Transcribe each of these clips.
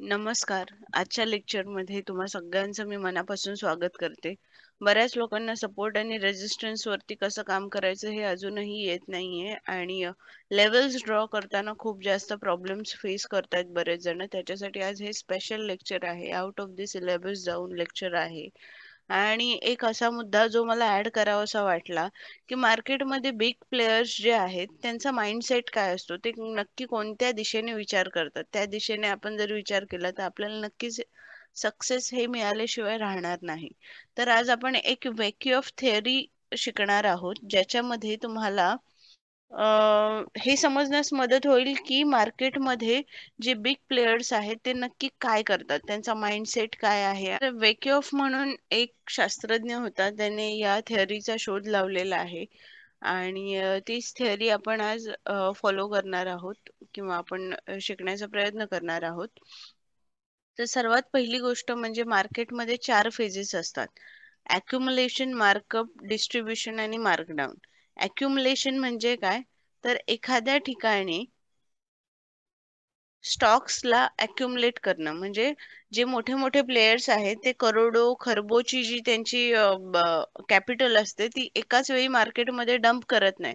नमस्कार. आजच्या लेक्चरमध्ये तुम्हा सगळ्यांचं मी मनापासून स्वागत करते. बऱ्याच लोकांना सपोर्ट आणि रेझिस्टन्स वरती कसं काम करायचं हे अजूनही येत नाहीये आणि लेवल्स ड्रॉ करताना खूप जास्त प्रॉब्लेम्स फेस करतायत बरेच जण. त्याच्यासाठी आज हे स्पेशल लेक्चर आहे. आउट ऑफ द सिलेबस जाऊन लेक्चर आहे. आणि एक असा मुद्दा जो मला ऍड करावासा वाटला, की मार्केटमध्ये बिग प्लेयर्स जे आहेत त्यांचा माइंडसेट काय असतो, ते नक्की कोणत्या दिशेने विचार करतात, त्या दिशेने आपण जर विचार केला तर आपल्याला नक्कीच सक्सेस हे मिळाल्याशिवाय राहणार नाही. तर आज आपण एक वेकी ऑफ थिअरी शिकणार आहोत, ज्याच्यामध्ये तुम्हाला हे समजण्यास मदत होईल की मार्केटमध्ये जे बिग प्लेयर्स आहेत ते नक्की काय करतात, त्यांचा माइंडसेट काय आहे. वेकेऑफ म्हणून एक शास्त्रज्ञ होता, त्याने या थिअरीचा शोध लावलेला आहे आणि तीच थिअरी आपण आज फॉलो करणार आहोत किंवा आपण शिकण्याचा प्रयत्न करणार आहोत. तर सर्वात पहिली गोष्ट म्हणजे मार्केटमध्ये 4 फेजेस असतात: अक्युमुलेशन, मार्कअप, डिस्ट्रीब्युशन आणि मार्कडाऊन. अक्युमुलेशन म्हणजे काय, तर एखाद्या ठिकाणी स्टॉक्सला अक्युमुलेट करणं, म्हणजे जे मोठे मोठे प्लेयर्स आहेत ते करोडो खरबोची जी त्यांची कॅपिटल असते ती एकाच वेळी मार्केटमध्ये डंप करत नाही.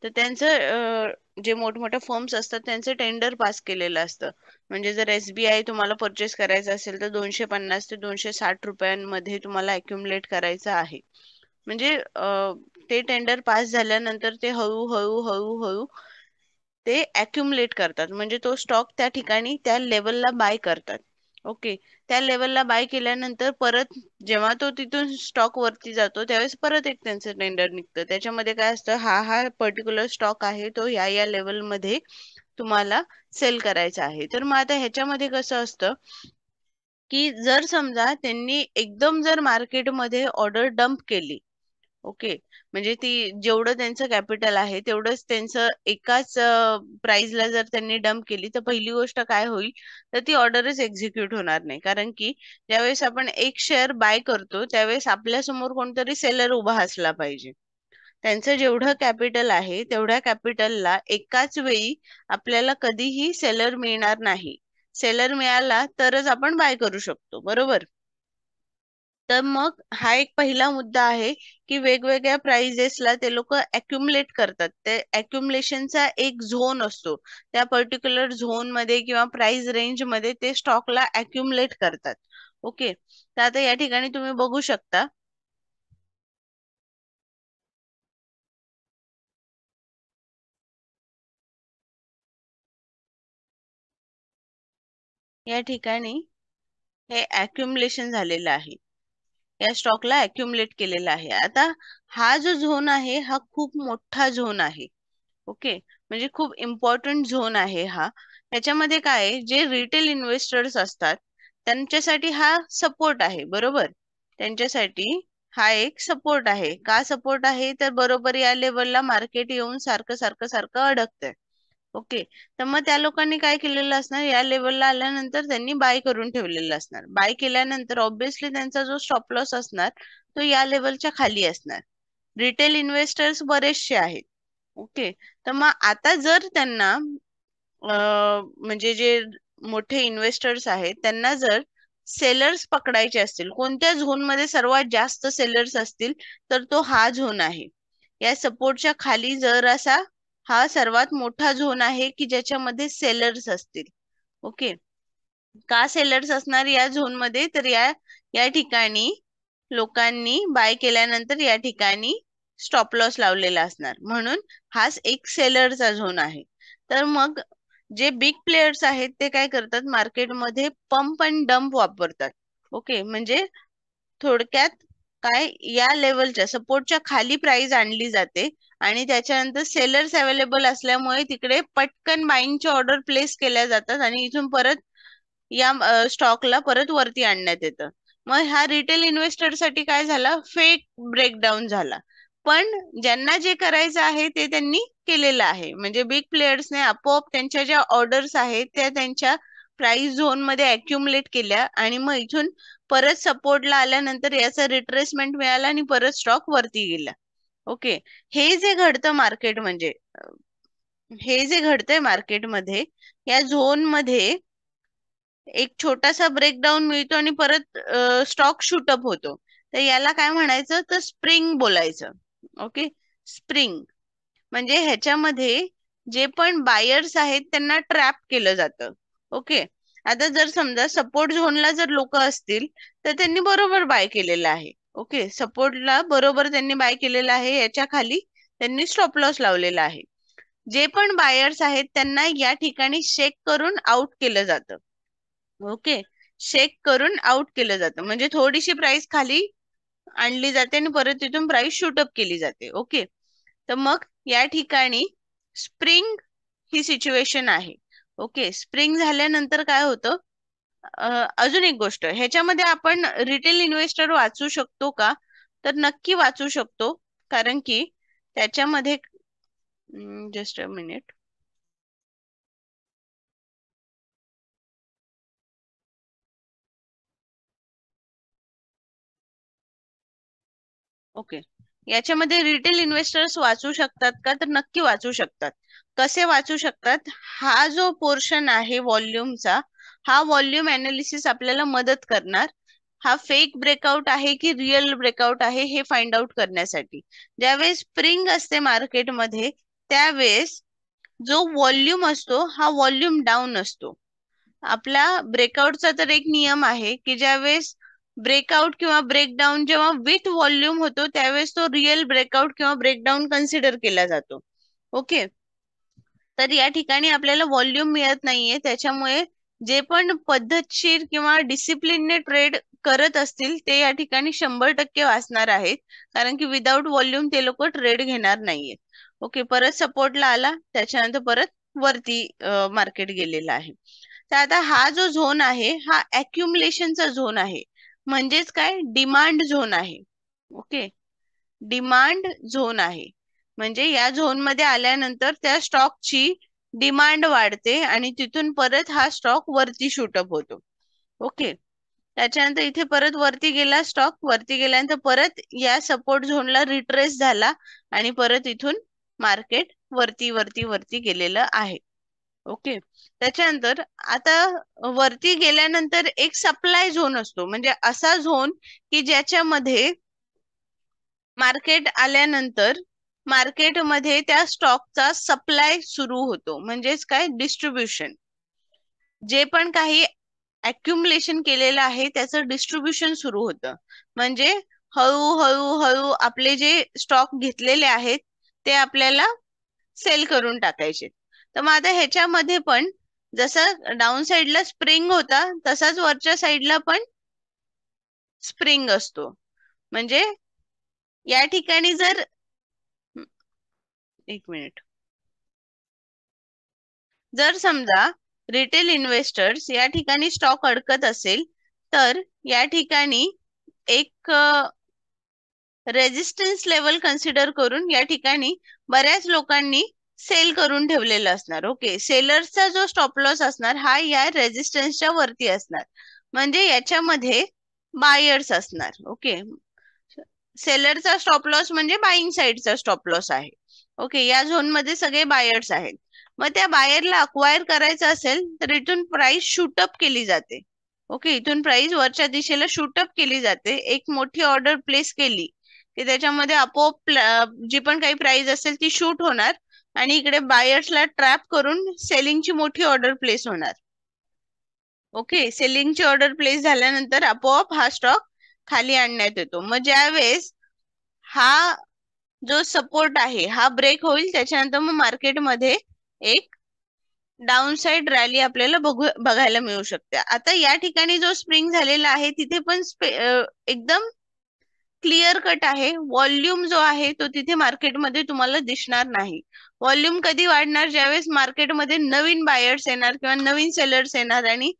तर त्यांचं जे मोठमोठ्या फर्म्स असतात त्यांचं टेंडर पास केलेलं असतं. म्हणजे जर SBI तुम्हाला परचेस करायचं असेल तर 250 ते 260 रुपयांमध्ये तुम्हाला अक्युमुलेट करायचं आहे. म्हणजे ते टेंडर पास झाल्यानंतर ते हळूहळू हळूहळू ते अक्युमुलेट करतात, म्हणजे तो स्टॉक त्या ठिकाणी त्या लेवलला बाय करतात. ओके. त्या लेवलला बाय केल्यानंतर परत जेव्हा तो तिथून स्टॉक वरती जातो त्यावेळेस परत एक त्यांचं टेंडर निघतं. त्याच्यामध्ये काय असतं, हा पर्टिक्युलर स्टॉक आहे तो या लेवलमध्ये तुम्हाला सेल करायचा आहे. तर मग आता ह्याच्यामध्ये कसं असतं, की जर समजा त्यांनी एकदम जर मार्केटमध्ये ऑर्डर डंप केली, ओके, म्हणजे ती जेवढं त्यांचं कॅपिटल आहे तेवढंच त्यांचं एकाच प्राइसला जर त्यांनी डंप केली तर पहिली गोष्ट काय होईल, तर ती ऑर्डरच एक्झिक्यूट होणार नाही. कारण की ज्यावेळेस आपण एक शेअर बाय करतो त्यावेळेस आपल्या समोर कोणतरी सेलर उभा असला पाहिजे. त्यांचं जेवढं कॅपिटल आहे तेवढ्या कॅपिटलला एकाच वेळी आपल्याला कधीही सेलर मिळणार नाही. सेलर मिळाला तरच आपण बाय करू शकतो, बरोबर. तर मग हा एक पहिला मुद्दा आहे, की वेगवेगळ्या प्राइजेसला ते लोक अक्युमुलेट करतात. ते अक्युमुलेशनचा एक झोन असतो, त्या पर्टिक्युलर झोन मध्ये किंवा प्राइस रेंज मध्ये ते स्टॉकला अक्युमुलेट करतात. ओके. तर आता या ठिकाणी तुम्ही बघू शकता, या ठिकाणी हे अक्युमुलेशन झालेलं आहे, या स्टॉकला अक्युमुलेट केलेला आहे. आता हा जो झोन आहे हा खूप मोठा झोन आहे. ओके. म्हणजे खूप इम्पॉर्टंट झोन आहे हा. याच्यामध्ये काय आहे, जे रिटेल इन्व्हेस्टर्स असतात त्यांच्यासाठी हा सपोर्ट आहे, बरोबर. त्यांच्यासाठी हा एक सपोर्ट आहे. का सपोर्ट आहे, तर बरोबर या लेवलला मार्केट येऊन सारखं सारखं सारखं अडकतंय. ओके. तर मग त्या लोकांनी काय केलेलं असणार, या लेवलला आल्यानंतर त्यांनी बाय करून ठेवलेलं असणार. बाय केल्यानंतर ऑब्व्हियसली त्यांचा जो स्टॉप लॉस असणार तो या लेवलच्या खाली असणार. रिटेल इन्व्हेस्टर्स बरेचसे आहेत. ओके. तर मग आता जर त्यांना म्हणजे जे मोठे इन्व्हेस्टर्स आहेत त्यांना जर सेलर्स पकडायचे असतील, कोणत्या झोन मध्ये सर्वात जास्त सेलर्स असतील, तर तो हा झोन आहे. या सपोर्टच्या खाली जर असा हा सर्वात मोठा झोन आहे की ज्याच्यामध्ये सेलर्स असतील. ओके. का सेलर्स असणार या झोन मध्ये, तर या ठिकाणी लोकांनी बाय केल्यानंतर या ठिकाणी स्टॉप लॉस लावलेला असणार, म्हणून हाच एक सेलरचा झोन आहे. तर मग जे बिग प्लेयर्स आहेत ते काय करतात, मार्केटमध्ये पंप अँड डंप वापरतात. ओके. म्हणजे थोडक्यात काय, या लेवलच्या सपोर्टच्या खाली प्राइस आणली जाते आणि त्याच्यानंतर सेलर्स अवेलेबल असल्यामुळे तिकडे पटकन बाईंगची ऑर्डर प्लेस केल्या जातात आणि इथून परत या स्टॉकला परत वरती आणण्यात येतं. मग ह्या रिटेल इन्व्हेस्टर साठी काय झाला, फेक ब्रेकडाऊन झाला. पण ज्यांना जे करायचं आहे ते त्यांनी केलेलं आहे. म्हणजे बिग प्लेयर्सने आपोआप त्यांच्या ज्या ऑर्डर्स आहेत त्या त्यांच्या प्राइस झोन मध्ये अक्युमुलेट केल्या आणि मग इथून परत सपोर्टला आल्यानंतर याचा रिट्रेसमेंट मिळाला आणि परत स्टॉक वरती गेला. ओके. हे जे घडतं मार्केट, म्हणजे हे जे घडतंय मार्केटमध्ये, या झोन मध्ये एक छोटासा ब्रेकडाऊन मिळतो आणि परत स्टॉक शूटअप होतो. तर याला काय म्हणायचं, तर स्प्रिंग बोलायचं. ओके, स्प्रिंग म्हणजे ह्याच्यामध्ये जे पण बायर्स आहेत त्यांना ट्रॅप केलं जातं. ओके, आता जर समजा सपोर्ट झोनला जर लोक असतील तर त्यांनी बरोबर बाय केलेलं आहे. ओके, सपोर्टला बरोबर त्यांनी बाय केलेलं आहे, याच्या खाली त्यांनी स्टॉप लॉस लावलेला आहे. जे पण बायर्स आहेत त्यांना या ठिकाणी शेक करून आउट केलं जातं. ओके, शेक करून आउट केलं जातं म्हणजे थोडीशी प्राइस खाली आणली जाते आणि परत तिथून प्राइस शूटअप केली जाते. ओके, तर मग या ठिकाणी स्प्रिंग ही सिच्युएशन आहे. ओके, स्प्रिंग झाल्यानंतर काय होतं, अजून एक गोष्ट ह्याच्यामध्ये आपण रिटेल इन्व्हेस्टर वाचू शकतो का, तर नक्की वाचू शकतो. कारण की त्याच्यामध्ये जस्ट अ मिनिट. ओके, याच्यामध्ये रिटेल इन्व्हेस्टर्स वाचू शकतात का, तर नक्की वाचू शकतात. कसे वाचू शकतात, हा जो पोर्शन आहे व्हॉल्यूमचा, हा व्हॉल्यूम अनालिसिस आपल्याला मदत करणार. हा फेक ब्रेकआउट आहे की रिअल ब्रेकआउट आहे हे फाइंड आउट करण्यासाठी. ज्यावेळेस स्प्रिंग असते मार्केटमध्ये त्यावेळेस जो व्हॉल्यूम असतो हा व्हॉल्यूम डाऊन असतो. आपला ब्रेकआउटचा तर एक नियम आहे की ज्यावेळेस ब्रेकआउट किंवा ब्रेकडाऊन जेव्हा विथ व्हॉल्यूम होतो त्यावेळेस तो रिअल ब्रेकआउट किंवा ब्रेकडाऊन कन्सिडर केला जातो. ओके, तर या ठिकाणी आपल्याला व्हॉल्यूम मिळत नाहीये, त्याच्यामुळे जे पण पद्धतशीर किंवा डिसिप्लिनने ट्रेड करत असतील ते या ठिकाणी 100% वाचणार आहेत. कारण की विदाउट व्हॉल्यूम ते लोक ट्रेड घेणार नाहीयेत. ओके, परत सपोर्टला आला त्याच्यानंतर परत वरती मार्केट गेलेला आहे. तर आता हा जो झोन आहे हा अक्युमुलेशनचा झोन आहे. म्हणजेच काय, डिमांड झोन आहे. ओके, डिमांड झोन आहे. म्हणजे या झोन मध्ये आल्यानंतर त्या स्टॉकची डिमांड वाढते आणि तिथून परत हा स्टॉक वरती शूटअप होतो. ओके, त्याच्यानंतर इथे परत वरती गेला स्टॉक, वरती गेल्यानंतर परत या सपोर्ट झोनला रिट्रेस झाला आणि परत इथून मार्केट वरती वरती वरती गेलेलं आहे. ओके, त्याच्यानंतर आता वरती गेल्यानंतर एक सप्लाय झोन असतो. म्हणजे असा झोन की ज्याच्यामध्ये मार्केट आल्यानंतर मार्केटमध्ये त्या स्टॉकचा सप्लाय सुरू होतो. म्हणजेच काय, डिस्ट्रीब्युशन. जे पण काही अक्युमुलेशन केलेलं आहे त्याचं डिस्ट्रीब्युशन सुरू होतं. म्हणजे हळूहळू हळू आपले जे स्टॉक घेतलेले आहेत ते आपल्याला सेल करून टाकायचे. तर मग आता ह्याच्यामध्ये पण जसं डाऊन साइडला स्प्रिंग होता तसाच वरच्या साइडला पण स्प्रिंग असतो. म्हणजे या ठिकाणी जर एक मिनिट, जर समजा रिटेल इन्व्हेस्टर्स या ठिकाणी स्टॉक अडकत असेल तर या ठिकाणी एक रेजिस्टन्स लेवल कन्सिडर करून या ठिकाणी बऱ्याच लोकांनी सेल करून ठेवलेलं असणार. ओके, सेलर्सचा जो स्टॉप लॉस असणार हा या रेजिस्टन्सच्या वरती असणार. म्हणजे याच्यामध्ये बायर्स असणार. ओके, सेलरचा स्टॉप लॉस म्हणजे बाईंग साइडचा स्टॉप लॉस आहे. ओके, या झोन मध्ये सगळे बायर्स आहेत. मग त्या बायरला अक्वायर करायचं असेल तर इथून प्राइस शूटअप केली जाते. ओके, इथून प्राइस वरच्या दिशेला शूटअप केली जाते. एक मोठी ऑर्डर प्लेस केली की त्याच्यामध्ये आपोआप जी पण काही प्राइस असेल ती शूट होणार आणि इकडे बायर्सला ट्रॅप करून सेलिंगची मोठी ऑर्डर प्लेस होणार. ओके, सेलिंगची ऑर्डर प्लेस झाल्यानंतर आपोआप हा स्टॉक खाली आणण्यात येतो. मग ज्या वेळेस हा जो सपोर्ट आहे हा ब्रेक होईल त्याच्यानंतर मग मार्केटमध्ये एक डाऊन साइड रॅली आपल्याला बघायला मिळू शकते. आता या ठिकाणी जो स्प्रिंग झालेला आहे तिथे पण एकदम क्लिअर कट आहे. व्हॉल्यूम जो आहे तो तिथे मार्केटमध्ये तुम्हाला दिसणार नाही. व्हॉल्यूम कधी वाढणार, ज्यावेळेस मार्केटमध्ये नवीन बायर्स येणार किंवा नवीन सेलर्स येणार आणि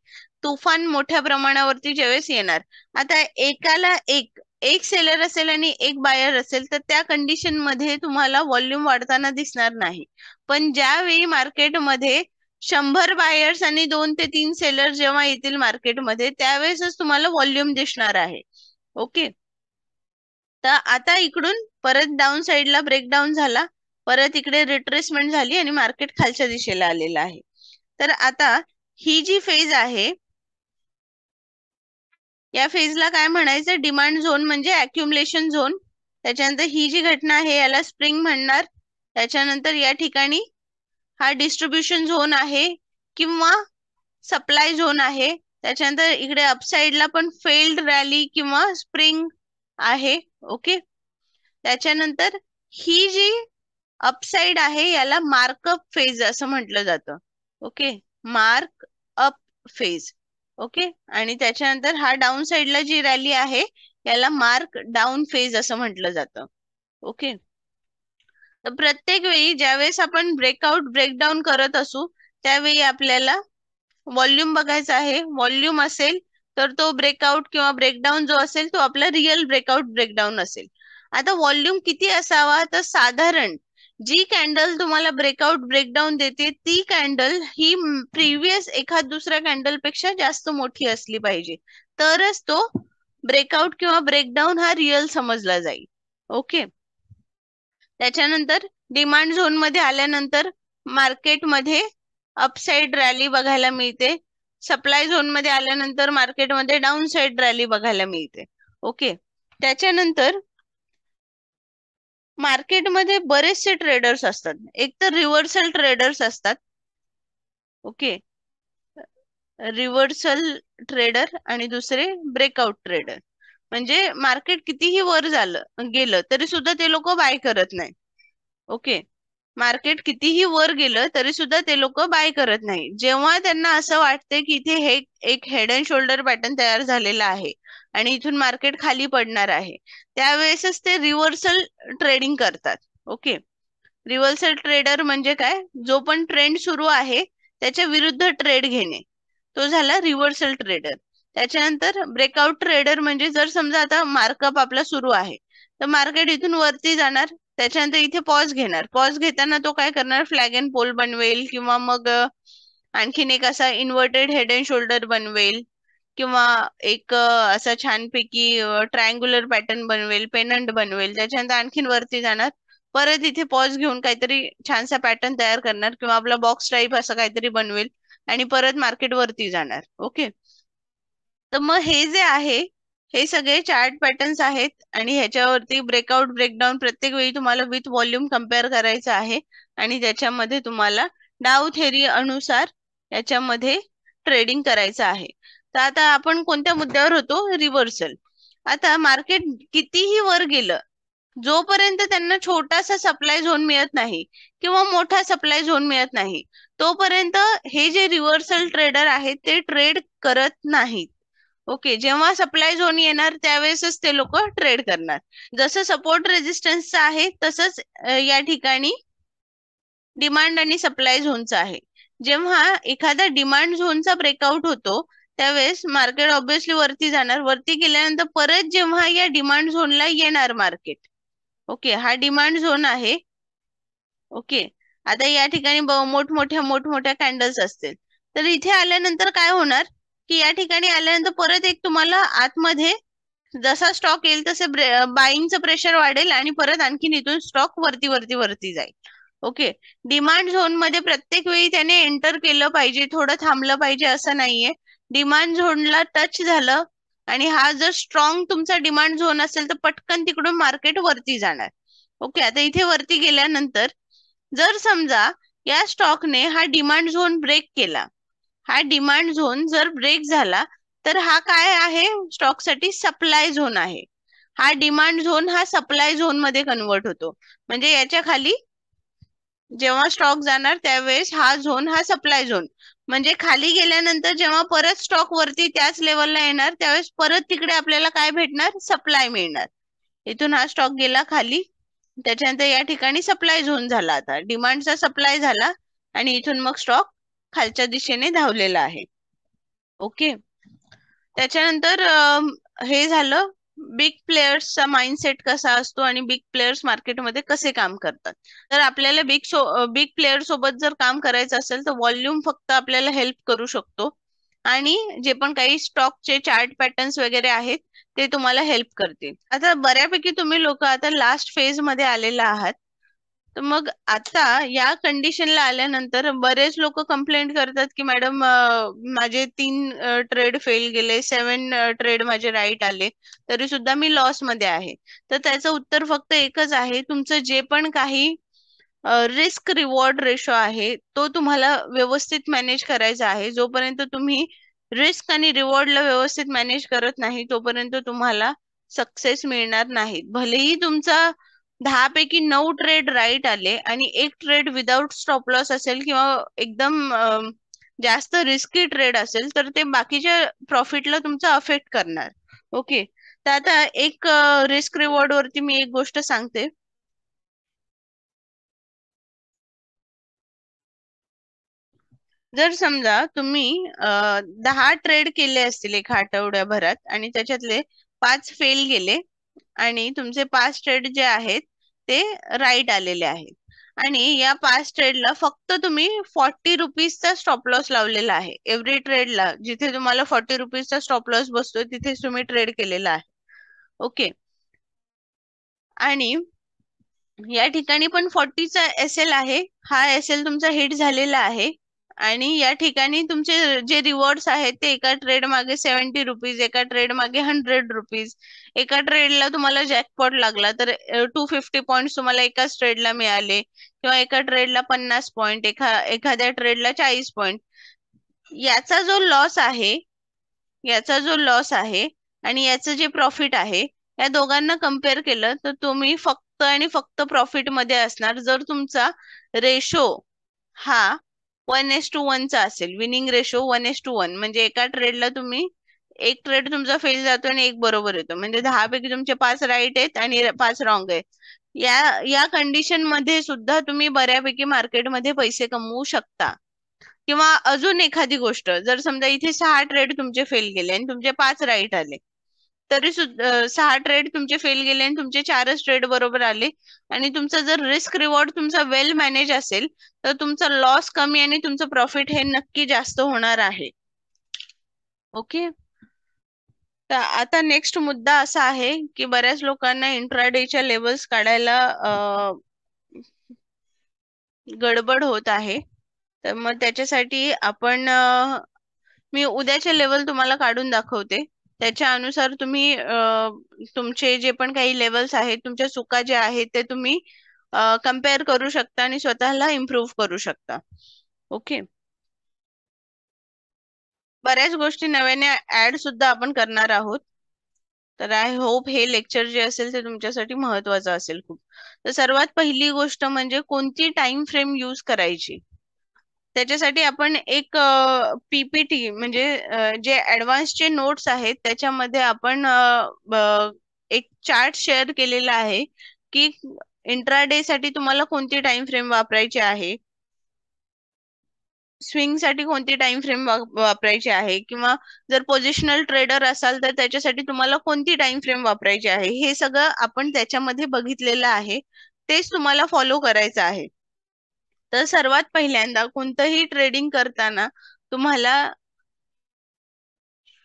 तुफान मोठ्या प्रमाणावरती ज्यावेळेस येणार. आता एकाला एक एक सेलर असेल आणि एक बायर असेल तर त्या कंडिशन मध्ये तुम्हाला व्हॉल्यूम वाढताना दिसणार नाही. पण ज्यावेळी मार्केटमध्ये 100 बायर्स आणि 2 ते 3 सेलर जेव्हा येतील मार्केटमध्ये त्यावेळेसच तुम्हाला व्हॉल्यूम दिसणार आहे. ओके, तर आता इकडून परत डाऊन साइडला ब्रेकडाऊन झाला, परत इकडे रिट्रेसमेंट झाली आणि मार्केट खालच्या दिशेला आलेलं आहे. तर आता ही जी फेज आहे या फेजला काय म्हणायचं, डिमांड झोन म्हणजे अक्युमुलेशन झोन. त्याच्यानंतर ही जी घटना आहे याला स्प्रिंग म्हणणार. त्याच्यानंतर या ठिकाणी हा डिस्ट्रीब्युशन झोन आहे किंवा सप्लाय झोन आहे. त्याच्यानंतर इकडे अपसाइडला पण फेल्ड रॅली किंवा स्प्रिंग आहे. ओके, त्याच्यानंतर ही जी अपसाइड आहे याला मार्कअप फेज असं म्हटलं जातं. Okay, mark up phase. Okay, आणि त्याच्यानंतर हा डाऊन साइडला जी रॅली आहे याला मार्क डाऊन फेज असं म्हटलं जातं. ओके, तर प्रत्येक वेळी ज्यावेळेस आपण ब्रेकआउट ब्रेकडाऊन करत असू त्यावेळी आपल्याला व्हॉल्यूम बघायचा आहे. व्हॉल्यूम असेल तर तो ब्रेकआउट किंवा ब्रेकडाऊन जो असेल तो आपला रिअल ब्रेकआउट ब्रेकडाऊन असेल. आता व्हॉल्यूम किती असावा, तर साधारण जी कॅन्डल तुम्हाला ब्रेकआउट ब्रेकडाऊन देते ती कॅन्डल ही प्रिव्हियस एखाद दुसऱ्या कॅन्डल पेक्षा जास्त मोठी असली पाहिजे, तरच तो ब्रेकआउट किंवा ब्रेकडाऊन हा रिअल समजला जाईल. ओके, त्याच्यानंतर डिमांड झोन मध्ये आल्यानंतर मार्केटमध्ये अपसाइड रॅली बघायला मिळते. सप्लाय झोन मध्ये आल्यानंतर मार्केटमध्ये डाऊन साइड रॅली बघायला मिळते. ओके, त्याच्यानंतर मार्केटमध्ये बरेचसे ट्रेडर्स असतात. एक तर रिव्हर्सल ट्रेडर्स असतात. ओके, रिव्हर्सल ट्रेडर आणि दुसरे ब्रेकआउट ट्रेडर. म्हणजे मार्केट कितीही वर झालं गेलं तरी सुद्धा ते लोक बाय करत नाही. ओके, मार्केट कितीही वर गेलं तरी सुद्धा ते लोक बाय करत नाही. जेव्हा त्यांना असं वाटते की इथे हे एक हेड अँड शोल्डर पॅटर्न तयार झालेला आहे आणि इथून मार्केट खाली पडणार आहे, त्यावेळेसच ते रिव्हर्सल ट्रेडिंग करतात. ओके, रिव्हर्सल ट्रेडर म्हणजे काय, जो पण ट्रेंड सुरू आहे त्याच्या विरुद्ध ट्रेड घेणे, तो झाला रिव्हर्सल ट्रेडर. त्याच्यानंतर ब्रेकआउट ट्रेडर म्हणजे जर समजा आता मार्कअप आपला सुरू आहे तर मार्केट इथून वरती जाणार, त्याच्यानंतर इथे पॉज घेणार. पॉज घेताना तो काय करणार, फ्लॅग अँड पोल बनवेल किंवा मग आणखीन एक असा इन्व्हर्टेड हेड अँड शोल्डर बनवेल किंवा एक असा छानपैकी ट्रायंग्युलर पॅटर्न बनवेल, पेनंट बनवेल. त्याच्यानंतर आणखीन वरती जाणार, परत इथे पॉज घेऊन काहीतरी छानसा पॅटर्न तयार करणार किंवा आपला बॉक्स टाईप असं काहीतरी बनवेल आणि परत मार्केट वरती जाणार. ओके, तर मग हे जे आहे हे सगळे चार्ट पॅटर्न्स आहेत आणि ह्याच्यावरती ब्रेकआउट ब्रेकडाऊन प्रत्येक वेळी तुम्हाला विथ व्हॉल्यूम कम्पेअर करायचं आहे आणि त्याच्यामध्ये तुम्हाला डाव थेरी अनुसार याच्यामध्ये ट्रेडिंग करायचं आहे. तर आता आपण कोणत्या मुद्द्यावर होतो, रिव्हर्सल. आता मार्केट कितीही वर गेलं, जोपर्यंत त्यांना छोटासा सप्लाय झोन मिळत नाही किंवा मोठा सप्लाय झोन मिळत नाही तोपर्यंत हे जे रिव्हर्सल ट्रेडर आहेत ते ट्रेड करत नाहीत. ओके, जेव्हा सप्लाय झोन येणार त्यावेळेसच ते लोक ट्रेड करणार. जसं सपोर्ट रेजिस्टन्सचं आहे तसंच या ठिकाणी डिमांड आणि सप्लाय झोनचा आहे. जेव्हा एखादा डिमांड झोनचा ब्रेकआउट होतो त्यावेळेस मार्केट ऑब्विसली वरती जाणार. वरती गेल्यानंतर परत जेव्हा या डिमांड झोनला येणार मार्केट, ओके, हा डिमांड झोन आहे. ओके, आता या ठिकाणी मोठमोठ्या कॅन्डल्स असतील तर इथे आल्यानंतर काय होणार की या ठिकाणी आल्यानंतर परत एक तुम्हाला आतमध्ये जसा स्टॉक येईल तसे बाईंगचं प्रेशर वाढेल आणि परत आणखीन इथून स्टॉक वरती वरती वरती जाईल. ओके, डिमांड झोन मध्ये प्रत्येक वेळी त्याने एंटर केलं पाहिजे, थोडं थांबलं पाहिजे असं नाहीये. डिमांड झोनला टच झालं आणि हा जर स्ट्रॉंग तुमचा डिमांड झोन असेल तर पटकन तिकडून मार्केट वरती जाणार. ओके, आता इथे वरती गेल्यानंतर जर समजा या स्टॉकने हा डिमांड झोन ब्रेक केला, हा डिमांड झोन जर ब्रेक झाला तर हा काय आहे, स्टॉकसाठी सप्लाय झोन आहे. हा डिमांड झोन हा सप्लाय झोन मध्ये कन्वर्ट होतो. म्हणजे याच्या खाली जेव्हा स्टॉक जाणार त्यावेळेस हा झोन हा सप्लाय झोन, म्हणजे खाली गेल्यानंतर जेव्हा परत स्टॉक वरती त्याच लेवलला येणार त्यावेळेस परत तिकडे आपल्याला काय भेटणार, सप्लाय मिळणार. इथून हा स्टॉक गेला खाली, त्याच्यानंतर या ठिकाणी सप्लाय झोन झाला, आता डिमांडचा सप्लाय झाला आणि इथून मग स्टॉक खालच्या दिशेने धावलेला आहे. ओके, त्याच्यानंतर हे झालं बिग प्लेयर्सचा माइंडसेट कसा असतो आणि बिग प्लेयर्स मार्केटमध्ये कसे काम करतात. तर आपल्याला बिग प्लेयर सोबत जर काम करायचं असेल तर व्हॉल्यूम फक्त आपल्याला हेल्प करू शकतो आणि जे पण काही स्टॉकचे चार्ट पॅटर्न्स वगैरे आहेत ते तुम्हाला हेल्प करतील. आता बऱ्यापैकी तुम्ही लोक आता लास्ट फेज मध्ये आलेला आहात. तर मग आता या कंडिशनला आल्यानंतर बरेच लोक कंप्लेंट करतात की मॅडम माझे 3 ट्रेड फेल गेले, 7 ट्रेड माझे राईट आले, तरी सुद्धा मी लॉस मध्ये आहे. तर त्याचं उत्तर फक्त एकच आहे, तुमचं जे पण काही रिस्क रिवॉर्ड रेशो आहे तो तुम्हाला व्यवस्थित मॅनेज करायचा आहे. जोपर्यंत तुम्ही रिस्क आणि रिवॉर्डला व्यवस्थित मॅनेज करत नाही तोपर्यंत तुम्हाला सक्सेस मिळणार नाही. भलेही तुमचा 10 पैकी 9 ट्रेड राईट आले आणि एक ट्रेड विदाउट स्टॉप लॉस असेल किंवा एकदम जास्त रिस्की ट्रेड असेल तर ते बाकीच्या प्रॉफिटला तुमचा अफेक्ट करणार. ओके, तर आता एक रिस्क रिवॉर्ड वरती मी एक गोष्ट सांगते. जर समजा तुम्ही 10 ट्रेड केले असतील एका आठवड्याभरात आणि त्याच्यातले 5 फेल गेले आणि तुमचे 5 ट्रेड जे आहेत ते राईट आलेले आहेत, आणि या 5 ट्रेडला फक्त तुम्ही 40 रुपीजचा स्टॉप लॉस लावलेला आहे. एव्हरी ट्रेडला जिथे तुम्हाला 40 रुपीजचा स्टॉप लॉस बसतोय तिथेच तुम्ही ट्रेड केलेला आहे. ओके, आणि या ठिकाणी पण 40चा एस-एल आहे. हा एस-एल तुमचा हिट झालेला आहे आणि या ठिकाणी तुमचे जे रिवॉर्ड्स आहेत ते एका ट्रेड मागे 70 रुपीज, एका ट्रेड मागे 100 रुपीज. एका ट्रेडला तुम्हाला जॅकपॉट लागला तर 250 पॉइंट तुम्हाला एकाच ट्रेडला मिळाले, किंवा एका ट्रेडला 50 पॉइंट, एखाद्या ट्रेडला 40 पॉइंट. याचा जो लॉस आहे, याचा जो लॉस आहे आणि याचं जे प्रॉफिट आहे, या दोघांना कम्पेअर केलं तर तुम्ही फक्त आणि फक्त प्रॉफिट मध्ये असणार जर तुमचा रेशो हा 1:1 चा असेल. विनिंग रेशो 1:1, म्हणजे एका ट्रेडला तुम्ही एक ट्रेड तुमचा फेल जातो आणि एक बरोबर येतो, म्हणजे 10 पैकी तुमचे 5 राईट आहेत आणि 5 रॉंग आहेत. या कंडिशन मध्ये सुद्धा तुम्ही बऱ्यापैकी मार्केटमध्ये पैसे कमवू शकता. किंवा अजून एखादी गोष्ट, जर समजा इथे 6 ट्रेड तुमचे फेल गेले आणि तुमचे 5 राईट आले, तरी सुद्धा 6 ट्रेड तुमचे फेल गेले आणि तुमचे 4च ट्रेड बरोबर आले, आणि तुमचा जर रिस्क रिवॉर्ड तुमचा वेल मॅनेज असेल तर तुमचा लॉस कमी आणि तुमचं प्रॉफिट हे नक्की जास्त होणार आहे. ओके, तर आता नेक्स्ट मुद्दा असा आहे की बऱ्याच लोकांना इंट्राडेच्या लेवल्स काढायला गडबड होत आहे. तर मग त्याच्यासाठी आपण मी उद्याचे लेवल तुम्हाला काढून दाखवते. त्याच्या अनुसार तुम्ही तुमचे जे पण काही लेवल्स आहेत, तुमच्या चुका ज्या आहेत ते तुम्ही कम्पेअर करू शकता आणि स्वतःला इम्प्रूव्ह करू शकता. ओके, बऱ्याच गोष्टी नव्याने ऍड सुद्धा आपण करणार आहोत. तर आय होप हे लेक्चर जे असेल ते तुमच्यासाठी महत्वाचं असेल खूप. तर सर्वात पहिली गोष्ट म्हणजे कोणती टाइम फ्रेम यूज करायची. त्याच्यासाठी आपण एक पीपीटी म्हणजे जे ऍडव्हान्सचे नोट्स आहेत त्याच्यामध्ये आपण एक चार्ट शेअर केलेला आहे की इंट्राडे साठी तुम्हाला कोणती टाइम फ्रेम वापरायची आहे, स्विंग साठी कोणती टाइम फ्रेम वापरायची आहे, किंवा जर पोझिशनल ट्रेडर असाल तर त्याच्यासाठी तुम्हाला कोणती टाइम फ्रेम वापरायची आहे, हे सगळं आपण त्याच्यामध्ये बघितलेलं आहे. तेच तुम्हाला फॉलो करायचं आहे. तर सर्वात पहिल्यांदा कोणतंही ट्रेडिंग करताना तुम्हाला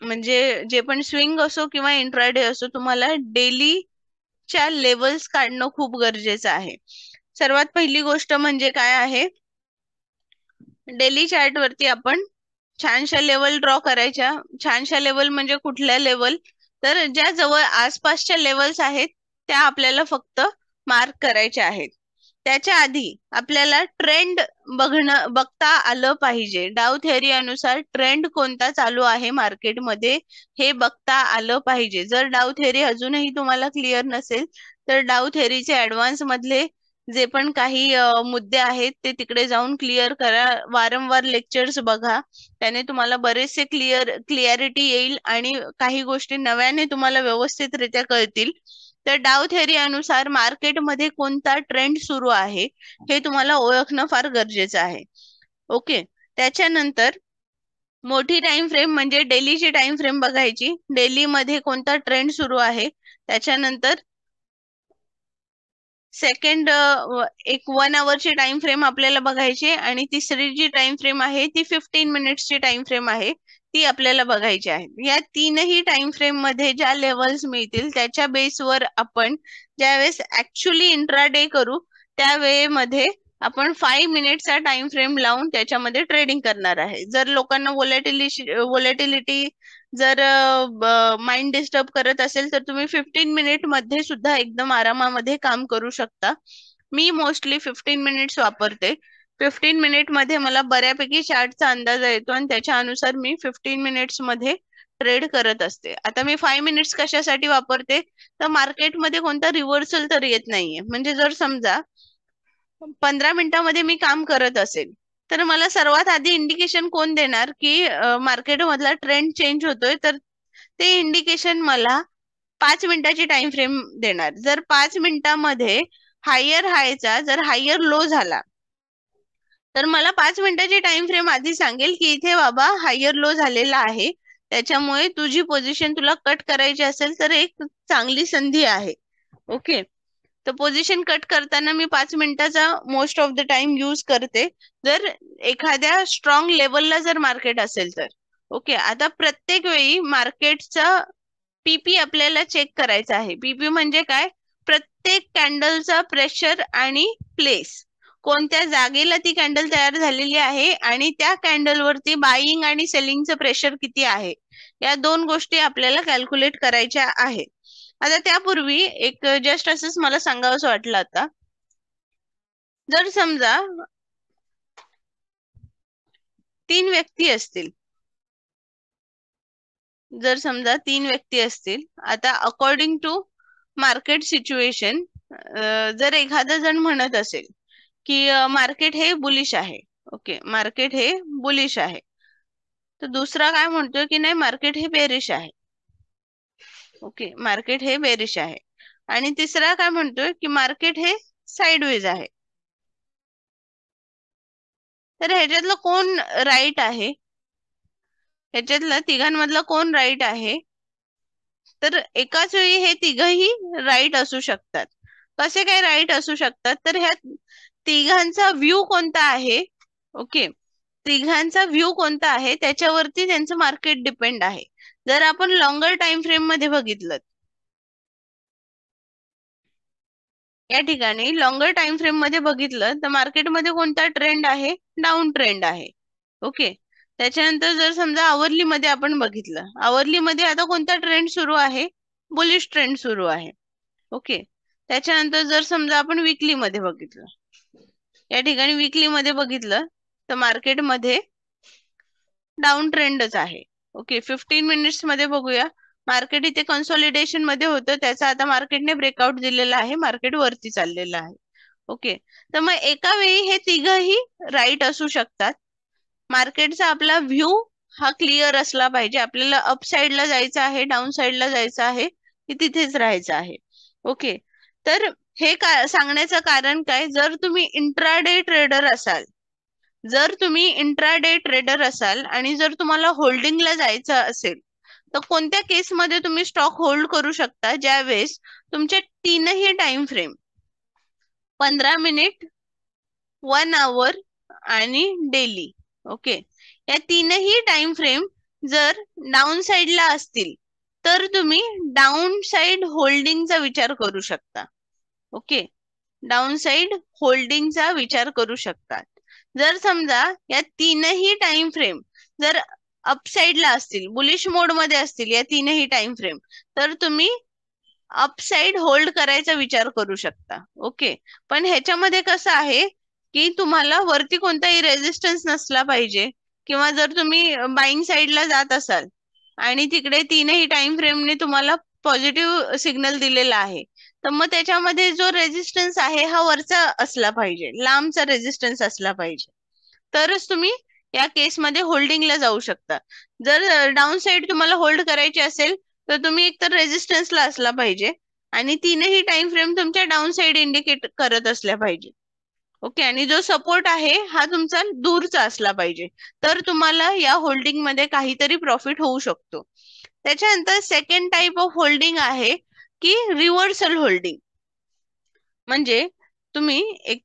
म्हणजे जे पण स्विंग असो किंवा इंट्राडे असो, तुम्हाला डेलीच्या लेवल्स काढणं खूप गरजेचं आहे. सर्वात पहिली गोष्ट म्हणजे काय आहे, डेली चार्ट वरती आपण छानशा लेवल ड्रॉ करायच्या. छानशा लेवल म्हणजे कुठल्या लेवल, तर ज्या जवळ आसपासच्या लेवल्स आहेत त्या आपल्याला फक्त मार्क करायच्या आहेत. त्याच्या आधी आपल्याला ट्रेंड बघता आलं पाहिजे. डाव थेअरी अनुसार ट्रेंड कोणता चालू आहे मार्केटमध्ये हे बघता आलं पाहिजे. जर डाव थेअरी अजूनही तुम्हाला क्लिअर नसेल तर डाव थेअरीचे ऍडव्हान्स मधले जे पण काही मुद्दे आहेत ते तिकडे जाऊन क्लिअर करा. वारंवार लेक्चर्स बघा, त्याने तुम्हाला बरेचसे क्लिअरिटी येईल आणि काही गोष्टी नव्याने तुम्हाला व्यवस्थितरित्या कळतील. तर डाव थेअरी अनुसार मार्केटमध्ये कोणता ट्रेंड सुरू आहे हे तुम्हाला ओळखणं फार गरजेचं आहे. ओके, त्याच्यानंतर मोठी टाइम फ्रेम म्हणजे डेलीची टाइम फ्रेम बघायची. डेली मध्ये कोणता ट्रेंड सुरू आहे. त्याच्यानंतर सेकंड एक 1 आवरची टाइम फ्रेम आपल्याला बघायची, आणि तिसरी जी टाइम फ्रेम आहे ती 15 मिनिट्सची टाइम फ्रेम आहे, ती आपल्याला बघायची आहे. या तीनही टाइम फ्रेम मध्ये ज्या लेवल्स मिळतील त्याच्या बेसवर आपण ज्यावेळेस ऍक्च्युली इंट्राडे करू त्या वेळेमध्ये आपण 5 मिनिटचा टाइम फ्रेम लावून त्याच्यामध्ये ट्रेडिंग करणार आहे. जर लोकांना वोलॅटिलिटी जर माइंड डिस्टर्ब करत असेल तर तुम्ही 15 मिनिट मध्ये सुद्धा एकदम आरामामध्ये काम करू शकता. मी मोस्टली 15 मिनिट्स वापरते. 15 मिनिट मध्ये मला बऱ्यापैकी चार्टचा अंदाज येतो आणि त्याच्या अनुसार मी 15 मिनिट्स मध्ये ट्रेड करत असते. आता मी 5 मिनिट्स कशासाठी वापरते, तर मार्केटमध्ये कोणता रिव्हर्सल तर येत नाहीये. म्हणजे जर समजा 15 मिनिटांमध्ये मी काम करत असेल तर मला सर्वात आधी इंडिकेशन कोण देणार की मार्केट मधला ट्रेंड चेंज होतोय, तर ते इंडिकेशन मला 5 मिनिटाची टाइम फ्रेम देणार. जर 5 मिनिटांमध्ये हायर हायचा जर हायर लो झाला तर मला 5 मिनिटाची टाइम फ्रेम आधी सांगेल की इथे बाबा हायर लो झालेला आहे, त्याच्यामुळे तुझी पोझिशन तुला कट करायची असेल तर एक चांगली संधी आहे. ओके, तर पोझिशन कट करताना मी 5 मिनिटाचा most of the time use करते, जर एखाद्या स्ट्रॉंग लेवलला जर मार्केट असेल तर. ओके, आता प्रत्येक वेळी मार्केटचा पीपी आपल्याला चेक करायचा आहे. पीपी म्हणजे काय, प्रत्येक कॅन्डलचा प्रेशर आणि प्लेस, कोणत्या जागेला ती कॅन्डल तयार झालेली आहे आणि त्या कॅन्डल वरती बाईंग आणि सेलिंगचं प्रेशर किती आहे, या दोन गोष्टी आपल्याला कॅल्क्युलेट करायच्या आहे. आता त्यापूर्वी एक जस्ट असंच मला सांगावंसं वाटलं. आता जर समजा 3 व्यक्ती असतील, जर समजा 3 व्यक्ती असतील, आता अकॉर्डिंग टू मार्केट सिच्युएशन जर एखादा जण म्हणत असेल की मार्केट हे बुलिश आहे, ओके मार्केट हे बुलिश आहे, तर दुसरा काय म्हणतोय की नाही मार्केट हे बेरिश आहे. ओके, मार्केट हे बेरिश आहे. आणि तिसरा काय म्हणतोय की मार्केट हे साइडवेज आहे. तर ह्याच्यातलं कोण राईट आहे, ह्याच्यातलं तिघांमधलं कोण राईट आहे, तर एकाच वेळी हे तिघही राईट असू शकतात. कसे काय राईट असू शकतात, तर ह्या तिघांचा व्ह्यू कोणता आहे, ओके तिघांचा व्ह्यू कोणता आहे त्याच्यावरती त्यांचं मार्केट डिपेंड आहे. जर आपण लॉंगर टाइम फ्रेम मध्ये बघितलं, या ठिकाणी लॉंगर टाइम फ्रेम मध्ये बघितलं तर मार्केटमध्ये कोणता ट्रेंड आहे, डाऊन ट्रेंड आहे. ओके, त्याच्यानंतर जर समजा आवरली मध्ये आपण बघितलं, आवरली मध्ये आता कोणता ट्रेंड सुरू आहे, बुलिश ट्रेंड सुरू आहे. ओके, त्याच्यानंतर जर समजा आपण वीकली मध्ये बघितलं, या ठिकाणी वीकली मध्ये बघितलं तर मार्केटमध्ये डाऊन ट्रेंडच आहे. ओके, 15 मिनिट्स मध्ये बघूया, मार्केट इथे कन्सोलिडेशन मध्ये होतं, त्याचा आता मार्केटने ब्रेकआउट दिलेला आहे, मार्केट वरती चाललेलं आहे. ओके, तर मग एका वेळी हे तिघही राईट असू शकतात. मार्केटचा आपला व्ह्यू हा क्लिअर असला पाहिजे, आपल्याला अप साइडला जायचं आहे, डाऊन साइडला जायचं आहे की तिथेच राहायचं आहे. ओके, तर हे सांगण्याचं कारण काय, जर तुम्ही इंट्राडे ट्रेडर असाल, जर तुम्ही इंट्राडे ट्रेडर असाल आणि जर तुम्हाला होल्डिंगला जायचं असेल तर कोणत्या केसमध्ये तुम्ही स्टॉक होल्ड करू शकता, ज्यावेळेस तुमचे तीनही टाइम फ्रेम 15 मिनिट, 1 आवर आणि डेली, ओके या तीनही टाइम फ्रेम जर डाऊन साइडला असतील तर तुम्ही डाऊन साइड होल्डिंगचा विचार करू शकता. ओके, डाऊन साइड होल्डिंगचा विचार करू शकता. जर समजा या तीनही टाइम फ्रेम जर अपसाइडला असतील, बुलिश मोड मध्ये असतील या तीनही टाइम फ्रेम, तर तुम्ही अपसाइड होल्ड करायचा विचार करू शकता. ओके, पण ह्याच्यामध्ये कसं आहे की तुम्हाला वरती कोणताही रेजिस्टन्स नसला पाहिजे, किंवा जर तुम्ही बाईंग साइडला जात असाल आणि तिकडे तीनही टाइम फ्रेमने तुम्हाला पॉझिटिव्ह सिग्नल दिलेला आहे, तर मग त्याच्यामध्ये जो रेजिस्टन्स आहे हा वरचा असला पाहिजे, लांबचा रेजिस्टन्स असला पाहिजे, तरच तुम्ही या केसमध्ये होल्डिंगला जाऊ शकता. जर डाऊन साइड तुम्हाला होल्ड करायची असेल तर तुम्ही एकतर रेजिस्टन्सला असला पाहिजे आणि तीनही टाइम फ्रेम तुमच्या डाऊन साइड इंडिकेट करत असल्या पाहिजे. ओके, आणि जो सपोर्ट आहे हा तुमचा दूरचा असला पाहिजे, तर तुम्हाला या होल्डिंग मध्ये काहीतरी प्रॉफिट होऊ शकतो. त्याच्यानंतर सेकंड टाइप ऑफ होल्डिंग आहे की रिव्हर्सल होल्डिंग. म्हणजे तुम्ही एक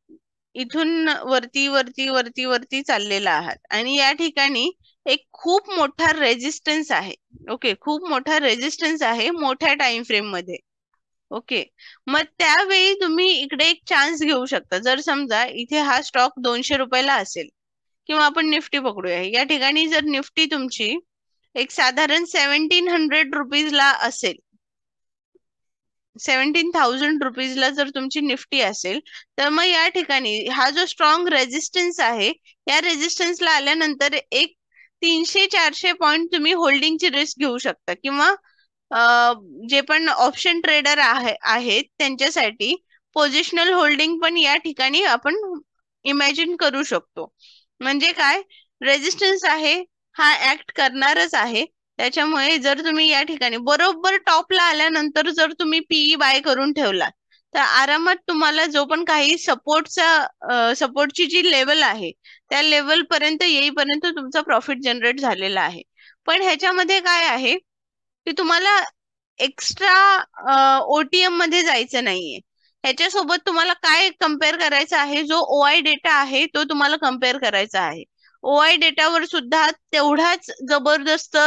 इथून वरती वरती वरती वरती चाललेला आहात आणि या ठिकाणी एक खूप मोठा रेजिस्टन्स आहे. ओके, खूप मोठा रेजिस्टन्स आहे मोठ्या टाइम फ्रेम मध्ये. ओके, मग त्यावेळी तुम्ही इकडे एक चान्स घेऊ शकता. जर समजा इथे हा स्टॉक 200 रुपयाला असेल, किंवा आपण निफ्टी पकडूया, या ठिकाणी जर निफ्टी तुमची एक साधारण 1700 रुपीजला असेल, 17,000 रुपीजला जर तुमची निफ्टी असेल, तर मग या ठिकाणी हा जो स्ट्रॉंग रेजिस्टन्स आहे, या रेजिस्टन्सला आल्यानंतर एक 300-400 पॉइंट तुम्ही होल्डिंगची रिस्क घेऊ शकता, किंवा जे पण ऑप्शन ट्रेडर आहेत त्यांच्यासाठी पोझिशनल होल्डिंग पण या ठिकाणी आपण इमॅजिन करू शकतो. म्हणजे काय, रेजिस्टन्स आहे हा ऍक्ट करणारच आहे. त्याच्यामुळे जर तुम्ही या ठिकाणी बरोबर टॉपला आल्यानंतर जर तुम्ही पीई बाय करून ठेवला, तर आरामात तुम्हाला जो पण काही सपोर्टची जी लेवल आहे, त्या लेवल पर्यंत येईपर्यंत तुमचा प्रॉफिट जनरेट झालेला आहे. पण ह्याच्यामध्ये काय आहे की तुम्हाला एक्स्ट्रा ओटीएम मध्ये जायचं नाहीये. ह्याच्यासोबत तुम्हाला काय कम्पेअर करायचं आहे, जो ओआय डेटा आहे तो तुम्हाला कम्पेअर करायचा आहे. ओआय डेटावर सुद्धा तेवढाच जबरदस्त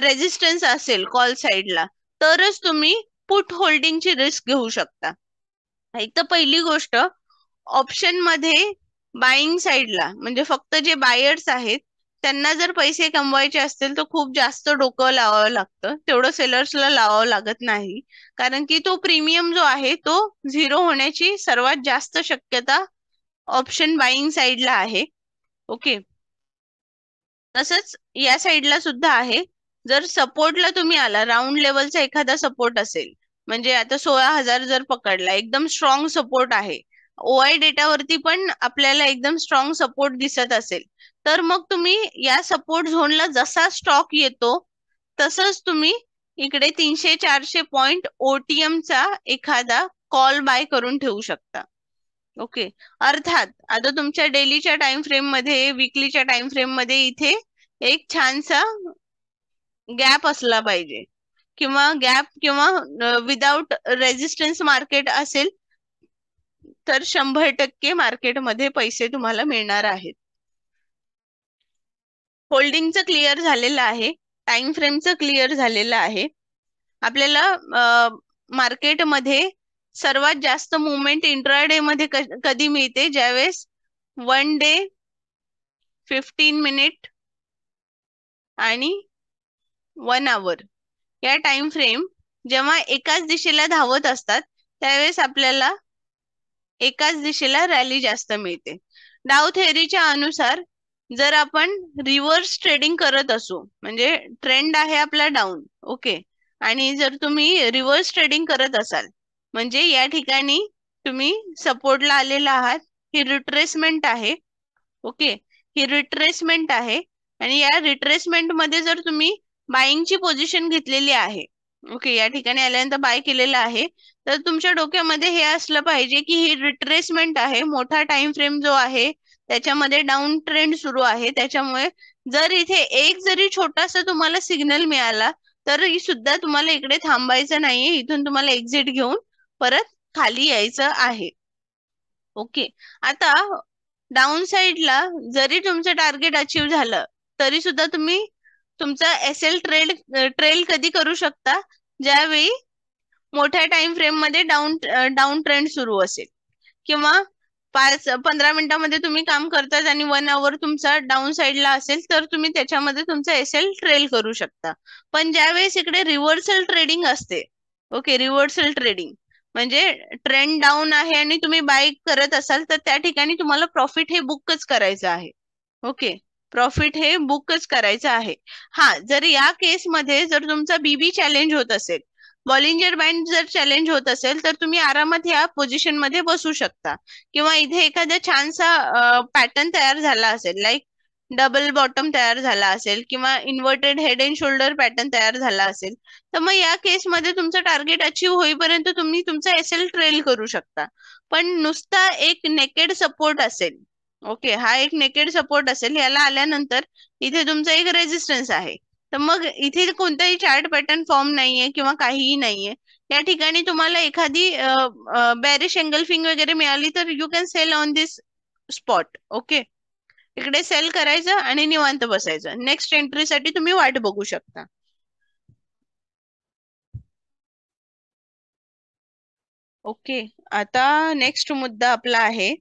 रेजिस्टन्स असेल कॉल साइडला, तरच तुम्ही पुट होल्डिंगची रिस्क घेऊ शकता. एक तर पहिली गोष्ट, ऑप्शन मध्ये बाईंग साइडला म्हणजे फक्त जे बायर्स आहेत त्यांना जर पैसे कमवायचे असतील तर खूप जास्त डोकं लावावं लागतं, तेवढं सेलर्सला लावावं लागत नाही. कारण की तो प्रीमियम जो आहे तो झिरो होण्याची सर्वात जास्त शक्यता ऑप्शन बाईंग साइडला आहे. ओके, तसंच या साइडला सुद्धा आहे. जर सपोर्टला तुम्ही आला, राऊंड लेवलचा एखादा सपोर्ट असेल, म्हणजे आता 16,000 जर पकडला, एकदम स्ट्रॉंग सपोर्ट आहे, ओआय डेटावरती पण आपल्याला एकदम स्ट्रॉंग सपोर्ट दिसत असेल, तर मग तुम्ही या सपोर्ट झोनला जसा स्टॉक येतो तसंच तुम्ही इकडे 300-400 पॉइंट ओटीएमचा एखादा कॉल बाय करून ठेवू शकता. ओके, अर्थात आता तुमच्या डेलीच्या टाइम फ्रेम मध्ये, विकलीच्या टाइम फ्रेम मध्ये इथे एक छानसा गॅप असला पाहिजे, किंवा गॅप किंवा विदाउट रेजिस्टन्स मार्केट असेल तर 100% मार्केटमध्ये पैसे तुम्हाला मिळणार आहेत. होल्डिंगचं क्लिअर झालेलं आहे, टाइम फ्रेमचं क्लिअर झालेलं आहे. आपल्याला मार्केटमध्ये सर्वात जास्त मुवमेंट इंट्राडे मध्ये कधी मिळते, ज्यावेळेस 1 डे, 15 मिनिट आणि 1 आवर या टाइम फ्रेम जेव्हा एकाच दिशेला धावत असतात, त्यावेळेस आपल्याला एकाच दिशेला रॅली जास्त मिळते. डाव थेअरीच्या अनुसार जर आपण रिव्हर्स ट्रेडिंग करत असू, म्हणजे ट्रेंड आहे आपला डाऊन, ओके, आणि जर तुम्ही रिव्हर्स ट्रेडिंग करत असाल, म्हणजे या ठिकाणी तुम्ही सपोर्टला आलेला आहात, ही रिट्रेसमेंट आहे. ओके, ही रिट्रेसमेंट आहे, आणि या रिट्रेसमेंट मध्ये जर तुम्ही बाईंगची पोझिशन घेतलेली आहे, ओके, या ठिकाणी आल्यानंतर बाय केलेलं आहे, तर तुमच्या डोक्यामध्ये हे असलं पाहिजे की ही रिट्रेसमेंट आहे, मोठा टाइम फ्रेम जो आहे त्याच्यामध्ये डाऊन ट्रेंड सुरू आहे. त्याच्यामुळे जर इथे एक जरी छोटासा तुम्हाला सिग्नल मिळाला तरी सुद्धा तुम्हाला इकडे थांबायचं नाहीये, इथून तुम्हाला एक्झिट घेऊन परत खाली यायचं आहे. ओके, आता डाऊन साइडला जरी तुमचं टार्गेट अचीव झालं तरी सुद्धा तुम्ही तुमचा एसएल ट्रेल कधी करू शकता, ज्यावेळी मोठ्या टाइम फ्रेम मध्ये डाऊन ट्रेंड सुरू असेल, किंवा 5-15 मिनिटांमध्ये तुम्ही काम करतात आणि 1 आवर तुमचा डाऊन साइडला असेल, तर तुम्ही त्याच्यामध्ये तुमचा एसएल ट्रेल करू शकता. पण ज्यावेळेस इकडे रिव्हर्सल ट्रेडिंग असते, ओके, रिव्हर्सल ट्रेडिंग म्हणजे ट्रेंड डाऊन आहे आणि तुम्ही बाय करत असाल, तर त्या ठिकाणी तुम्हाला प्रॉफिट हे बुकच करायचं आहे. ओके, प्रॉफिट हे बुकच करायचं आहे. हा, जर या केसमध्ये जर तुमचा बीबी चॅलेंज होत असेल, बॉलिंजर बँड जर चॅलेंज होत असेल, तर तुम्ही आरामात या पोझिशन मध्ये बसू शकता, किंवा इथे एखादा छानसा पॅटर्न तयार झाला असेल, लाईक डबल बॉटम तयार झाला असेल, किंवा inverted head and shoulder pattern तयार झाला असेल, तर मग या केसमध्ये तुमचं टार्गेट अचीव होईपर्यंत तुम्ही तुमचा एसएल ट्रेल करू शकता. पण नुसता एक नेकेड सपोर्ट असेल, ओके, हा एक नेकेड सपोर्ट असेल, याला आल्यानंतर इथे तुमचा एक रेजिस्टन्स आहे, तर मग इथे कोणताही चार्ट पॅटर्न फॉर्म नाहीये किंवा काहीही नाहीये. या ठिकाणी तुम्हाला एखादी बॅरिश एंगल्फिंग वगैरे मिळाली तर you can sell on this spot. Okay, इकडे सेल करायचं आणि निवांत बसायचं. नेक्स्ट एंट्रीसाठी तुम्ही वाट बघू शकता. ओके, आता नेक्स्ट मुद्दा आपला आहे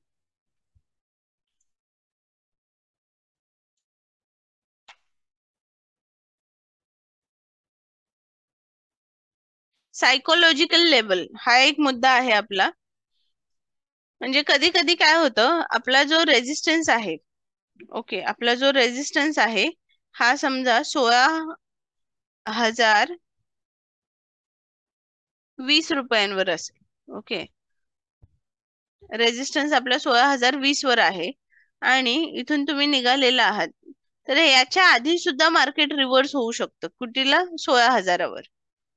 सायकोलॉजिकल लेवल. हा एक मुद्दा आहे आपला. म्हणजे कधी कधी काय होतं, आपला जो रेजिस्टन्स आहे, ओके, आपला जो रेजिस्टन्स आहे हा समजा 16,020 रुपयांवर असेल. ओके, रेजिस्टन्स आपला 16,020 वर आहे आणि इथून तुम्ही निघालेला आहात, तर याच्या आधी सुद्धा मार्केट रिव्हर्स होऊ शकतं. कुठीला? 16,000वर.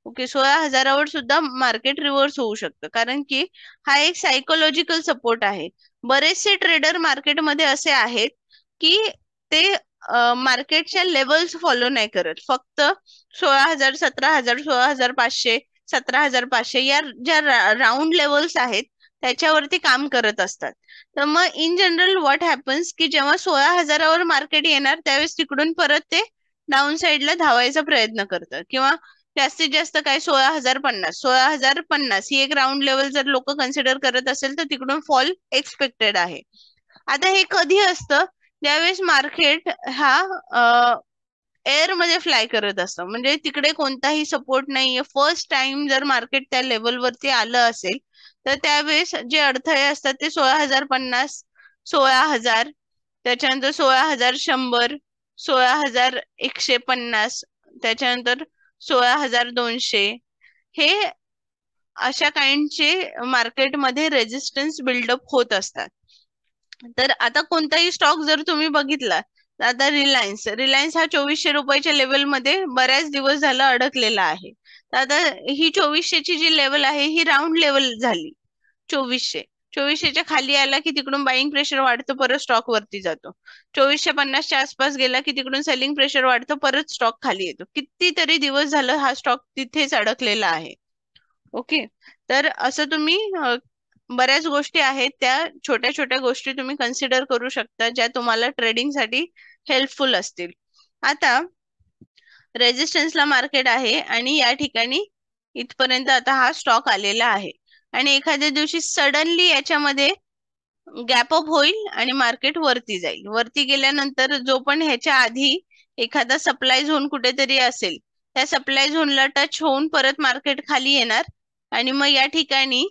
ओके, 16,000वर सुद्धा मार्केट रिव्हर्स होऊ शकतं, कारण की हा एक सायकोलॉजिकल सपोर्ट आहे. बरेचसे ट्रेडर मार्केटमध्ये असे आहेत की ते मार्केटच्या लेवल्स फॉलो नाही करत, फक्त 16,000, 17,000, 16,500, 17,500 या ज्या राऊंड लेवल्स आहेत त्याच्यावरती काम करत असतात. तर मग इन जनरल व्हॉट हॅपन्स की जेव्हा 16,000वर मार्केट येणार त्यावेळेस तिकडून परत ते डाऊन साईडला धावायचा प्रयत्न करतं, किंवा जास्तीत जास्त काय 16,050, 16,050 ही एक राऊंड लेवल जर लोक कन्सिडर करत असेल तर तिकडून फॉल एक्सपेक्टेड आहे. आता हे कधी असतं? ज्यावेळेस मार्केट हा एअर मध्ये फ्लाय करत असतं, म्हणजे तिकडे कोणताही सपोर्ट नाहीये. फर्स्ट टाइम जर मार्केट त्या लेवल वरती आलं असेल तर त्यावेळेस जे अडथळे असतात ते 16,050, 16,000, त्याच्यानंतर 16,100, 16,150, त्याच्यानंतर 16,200, हे अशा काइंडचे मार्केटमध्ये रेजिस्टन्स बिल्डअप होत असतात. तर आता कोणताही स्टॉक जर तुम्ही बघितला, आता रिलायन्स रिलायन्स हा 2,400 रुपयाच्या लेवलमध्ये बऱ्याच दिवस झाला अडकलेला आहे. तर आता ही 2,400ची जी लेवल आहे ही राऊंड लेवल झाली. 2,400, 2,400च्या खाली आला की तिकडून बाईंग प्रेशर वाढतं, परत स्टॉक वरती जातो. 2,450च्या आसपास गेला की तिकडून सेलिंग प्रेशर वाढतं, परत स्टॉक खाली येतो. कितीतरी दिवस झालं हा स्टॉक तिथेच अडकलेला आहे. ओके, तर असं तुम्ही बऱ्याच गोष्टी आहेत, त्या छोट्या छोट्या गोष्टी तुम्ही कन्सिडर करू शकता ज्या तुम्हाला ट्रेडिंग साठी हेल्पफुल असतील. आता रेजिस्टन्सला मार्केट आहे आणि या ठिकाणी इथपर्यंत आता हा स्टॉक आलेला आहे आणि एखाद्या दिवशी सडनली याच्यामध्ये गॅप अप होईल आणि मार्केट वरती जाईल. वरती गेल्यानंतर जो पण ह्याच्या आधी एखादा सप्लाय झोन कुठेतरी असेल, त्या सप्लाय झोनला टच होऊन परत मार्केट खाली येणार आणि मग या ठिकाणी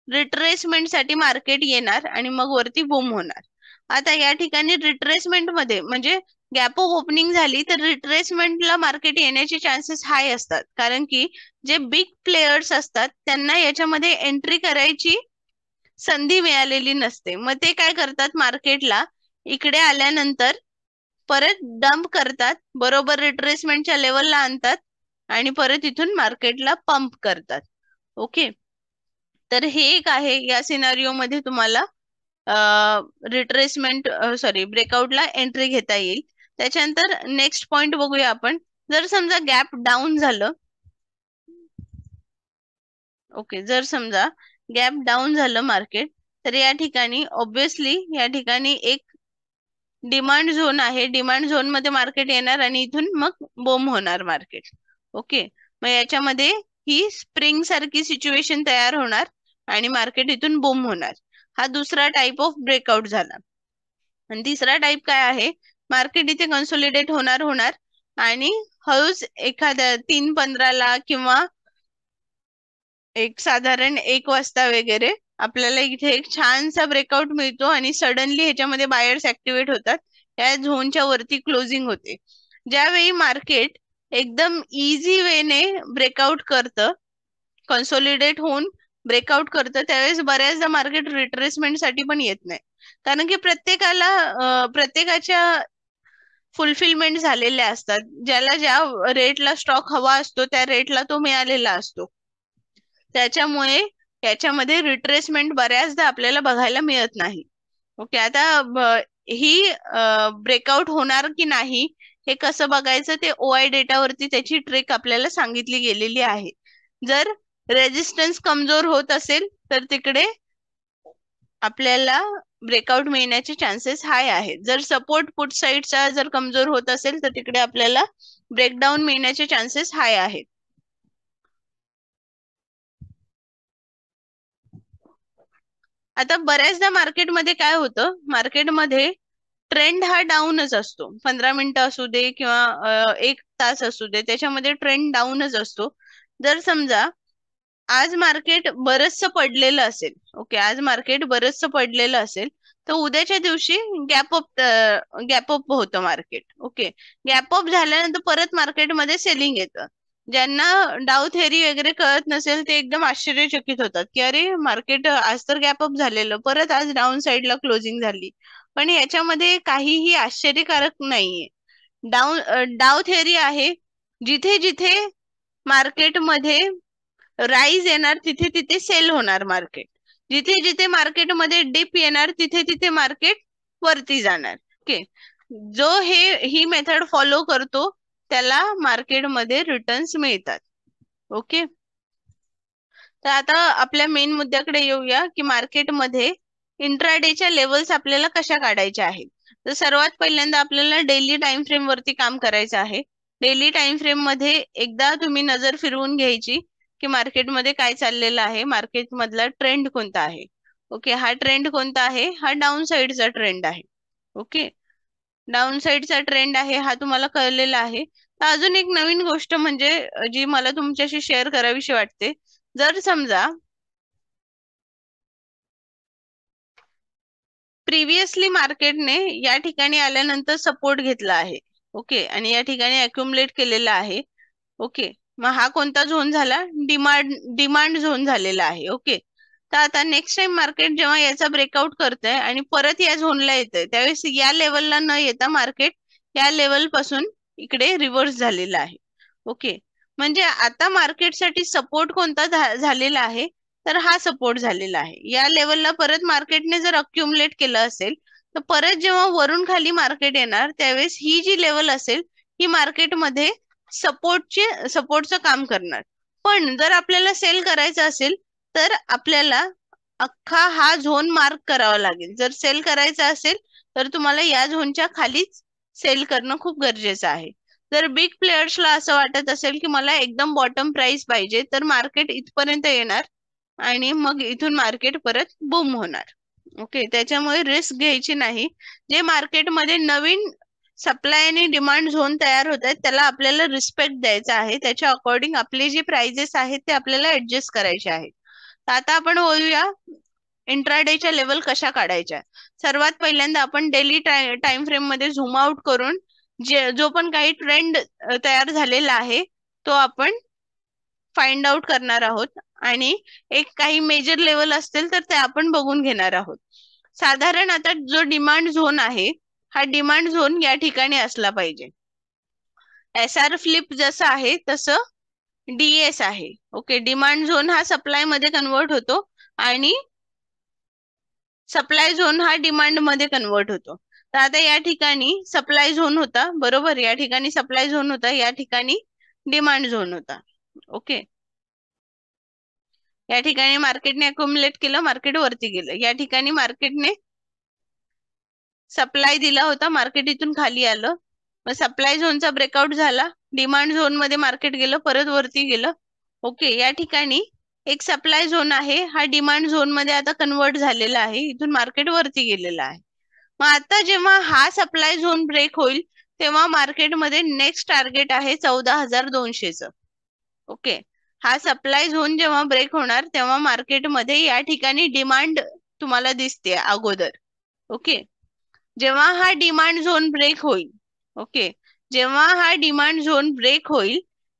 रिट्रेसमेंट साठी मार्केट येणार आणि मग वरती बूम होणार. आता या ठिकाणी रिट्रेसमेंट मध्ये म्हणजे गॅप ऑफ ओपनिंग झाली तर रिट्रेसमेंटला मार्केट येण्याचे चान्सेस हाय असतात, कारण की जे बिग प्लेयर्स असतात त्यांना याच्यामध्ये एंट्री करायची संधी मिळालेली नसते. मग ते काय करतात, मार्केटला इकडे आल्यानंतर परत डंप करतात, बरोबर रिट्रेसमेंटच्या लेवलला आणतात आणि परत इथून मार्केटला पंप करतात. ओके, तर हे एक आहे. या सिनारिओ मध्ये तुम्हाला रिट्रेसमेंट सॉरी ब्रेकआउटला एंट्री घेता येईल. त्याच्यानंतर नेक्स्ट पॉइंट बघूया आपण. जर समजा गॅप डाऊन झालं, ओके, जर समजा गॅप डाऊन झालं मार्केट, तर या ठिकाणी ऑब्विसली या ठिकाणी एक डिमांड झोन आहे. डिमांड झोन मध्ये मार्केट येणार आणि इथून मग बूम होणार मार्केट. ओके, मग याच्यामध्ये ही स्प्रिंग सारखी सिच्युएशन तयार होणार आणि मार्केट इथून बूम होणार. हा दुसरा टाइप ऑफ ब्रेकआउट झाला. आणि तिसरा टाइप काय आहे, मार्केट इथे कन्सोलिडेट होणार होणार आणि हळूच एखाद्या 3:15ला किंवा एक साधारण 1 वाजता वगैरे आपल्याला इथे एक छानसा ब्रेकआउट मिळतो आणि सडनली ह्याच्यामध्ये बायर्स ऍक्टिव्हेट होतात. या झोनच्या वरती क्लोजिंग होते. ज्यावेळी मार्केट एकदम इझी वेने ब्रेकआउट करतं, कन्सोलिडेट होऊन ब्रेकआउट करतं, त्यावेळेस बऱ्याचदा मार्केट रिट्रेसमेंट साठी पण येत नाही, कारण की प्रत्येकाच्या फुलफिलमेंट झालेल्या असतात. ज्याला ज्या रेटला स्टॉक हवा असतो त्या रेटला तो मिळालेला असतो. त्याच्यामुळे याच्यामध्ये रिट्रेसमेंट बऱ्याचदा आपल्याला बघायला मिळत नाही. ओके, आता ही ब्रेकआउट होणार की नाही हे कसं बघायचं, ते OI डेटावरती त्याची ट्रिक आपल्याला सांगितली गेलेली आहे. जर रेजिस्टन्स कमजोर होत असेल तर तिकडे आपल्याला ब्रेकआउट मिळण्याचे चान्सेस हाय आहेत. जर सपोर्ट पुट साइडचा जर कमजोर होत असेल तर तिकडे आपल्याला ब्रेकडाऊन मिळण्याचे चान्सेस हाय आहेत. आता बऱ्याचदा मार्केटमध्ये काय होतं, मार्केटमध्ये ट्रेंड हा डाऊनच असतो. 15 मिनिटं असू दे किंवा 1 तास असू दे, त्याच्यामध्ये ट्रेंड डाऊनच असतो. जर समजा आज मार्केट बरचसं पडलेलं असेल, ओके, आज मार्केट बरचसं पडलेलं असेल, तर उद्याच्या दिवशी गॅप अप होतं मार्केट. ओके, गॅप अप झाल्यानंतर परत मार्केटमध्ये सेलिंग येतं. ज्यांना डाव थेरी वगैरे कळत नसेल ते एकदम आश्चर्यचकित होतात की अरे मार्केट आज तर गॅप अप झालेलं, परत आज डाऊन साइडला क्लोजिंग झाली. पण याच्यामध्ये काहीही आश्चर्यकारक नाहीये. डाव थेरी आहे. जिथे जिथे मार्केटमध्ये राईज येणार तिथे तिथे सेल होणार मार्केट. जिथे जिथे मार्केटमध्ये डिप येणार तिथे तिथे मार्केट वरती जाणार. ओके, जो ही मेथड फॉलो करतो त्याला मार्केटमध्ये रिटर्न्स मिळतात. ओके, तर आता आपल्या मेन मुद्द्याकडे येऊया की मार्केटमध्ये इंट्राडेच्या लेवल्स आपल्याला कशा काढायच्या आहेत. तर सर्वात पहिल्यांदा आपल्याला डेली टाइम फ्रेम वरती काम करायचं आहे. डेली टाइम फ्रेम मध्ये एकदा तुम्ही नजर फिरवून घ्यायची की मार्केटमध्ये काय चाललेलं आहे, मार्केट मधला ट्रेंड कोणता आहे. ओके, हा ट्रेंड कोणता आहे, हा डाऊन साइडचा ट्रेंड आहे. ओके, डाऊन साइडचा ट्रेंड आहे हा तुम्हाला कळलेला आहे. तर अजून एक नवीन गोष्ट म्हणजे जी मला तुमच्याशी शेअर करावीशी वाटते. जर समजा प्रिव्हियसली मार्केटने या ठिकाणी आल्यानंतर सपोर्ट घेतला आहे, ओके, आणि या ठिकाणी अक्युमुलेट केलेला आहे. ओके, मग हा कोणता झोन झाला, डिमांड झोन झालेला आहे. ओके, तर आता नेक्स्ट टाइम मार्केट जेव्हा याचा ब्रेकआउट करतंय आणि परत या झोनला येतंय त्यावेळेस या लेवलला न येता मार्केट या लेवल पासून इकडे रिव्हर्स झालेला आहे. ओके, म्हणजे आता मार्केटसाठी सपोर्ट कोणता झालेला आहे, तर हा सपोर्ट झालेला आहे. या लेवलला परत मार्केटने जर अक्युमुलेट केलं असेल तर परत जेव्हा वरून खाली मार्केट येणार त्यावेळेस ही जी लेवल असेल ही मार्केटमध्ये सपोर्टचं काम करणार. पण जर आपल्याला सेल करायचं असेल तर आपल्याला अख्खा हा झोन मार्क करावा लागेल. जर सेल करायचा असेल तर तुम्हाला या झोनच्या खालीच सेल करणं खूप गरजेचं आहे. जर बिग प्लेयर्सला असं वाटत असेल की मला एकदम बॉटम प्राइस पाहिजे तर मार्केट इथपर्यंत येणार आणि मग इथून मार्केट परत बूम होणार. ओके, त्याच्यामुळे रिस्क घ्यायची नाही. जे मार्केटमध्ये नवीन सप्लाय आणि डिमांड झोन तयार होत आहेत त्याला आपल्याला रिस्पेक्ट द्यायचा आहे. त्याच्या अकॉर्डिंग आपले जे प्राइजेस आहेत ते आपल्याला ऍडजस्ट करायचे आहेत. तर आता आपण बोलूया इंट्राडेच्या लेवल कशा काढायच्या. सर्वात पहिल्यांदा आपण डेली टाइम फ्रेम मध्ये झूम आउट करून जो पण काही ट्रेंड तयार झालेला आहे तो आपण फाइंड आउट करणार आहोत आणि एक काही मेजर लेवल असतील तर ते आपण बघून घेणार आहोत. साधारण आता जो डिमांड झोन आहे हा डिमांड झोन या ठिकाणी असला पाहिजे. SR फ्लिप जसं आहे तसं DS आहे. ओके, डिमांड झोन हा सप्लाय मध्ये कन्वर्ट होतो आणि सप्लाय झोन हा डिमांड मध्ये कन्वर्ट होतो. तर आता या ठिकाणी सप्लाय झोन होता, बरोबर, या ठिकाणी सप्लाय झोन होता, या ठिकाणी डिमांड झोन होता. ओके, या ठिकाणी मार्केटने अक्युमुलेट केलं, मार्केट वरती गेलं. या ठिकाणी मार्केटने सप्लाय दिला होता, मार्केट इथून खाली आलं. मग सप्लाय झोनचा ब्रेकआउट झाला, डिमांड झोन मध्ये मार्केट गेलं, परत वरती गेलं. ओके, या ठिकाणी एक सप्लाय झोन आहे, हा डिमांड झोन मध्ये आता कन्वर्ट झालेला आहे, इथून मार्केट वरती गेलेला आहे. मग आता जेव्हा हा सप्लाय झोन ब्रेक होईल तेव्हा मार्केटमध्ये नेक्स्ट टार्गेट आहे 14,200च. ओके, हा सप्लाय झोन जेव्हा ब्रेक होणार तेव्हा मार्केटमध्ये या ठिकाणी डिमांड तुम्हाला दिसते अगोदर. ओके, जेव्हा हा डिमांड झोन ब्रेक होईल, ओके, जेव्हा हा डिमांड झोन ब्रेक होईल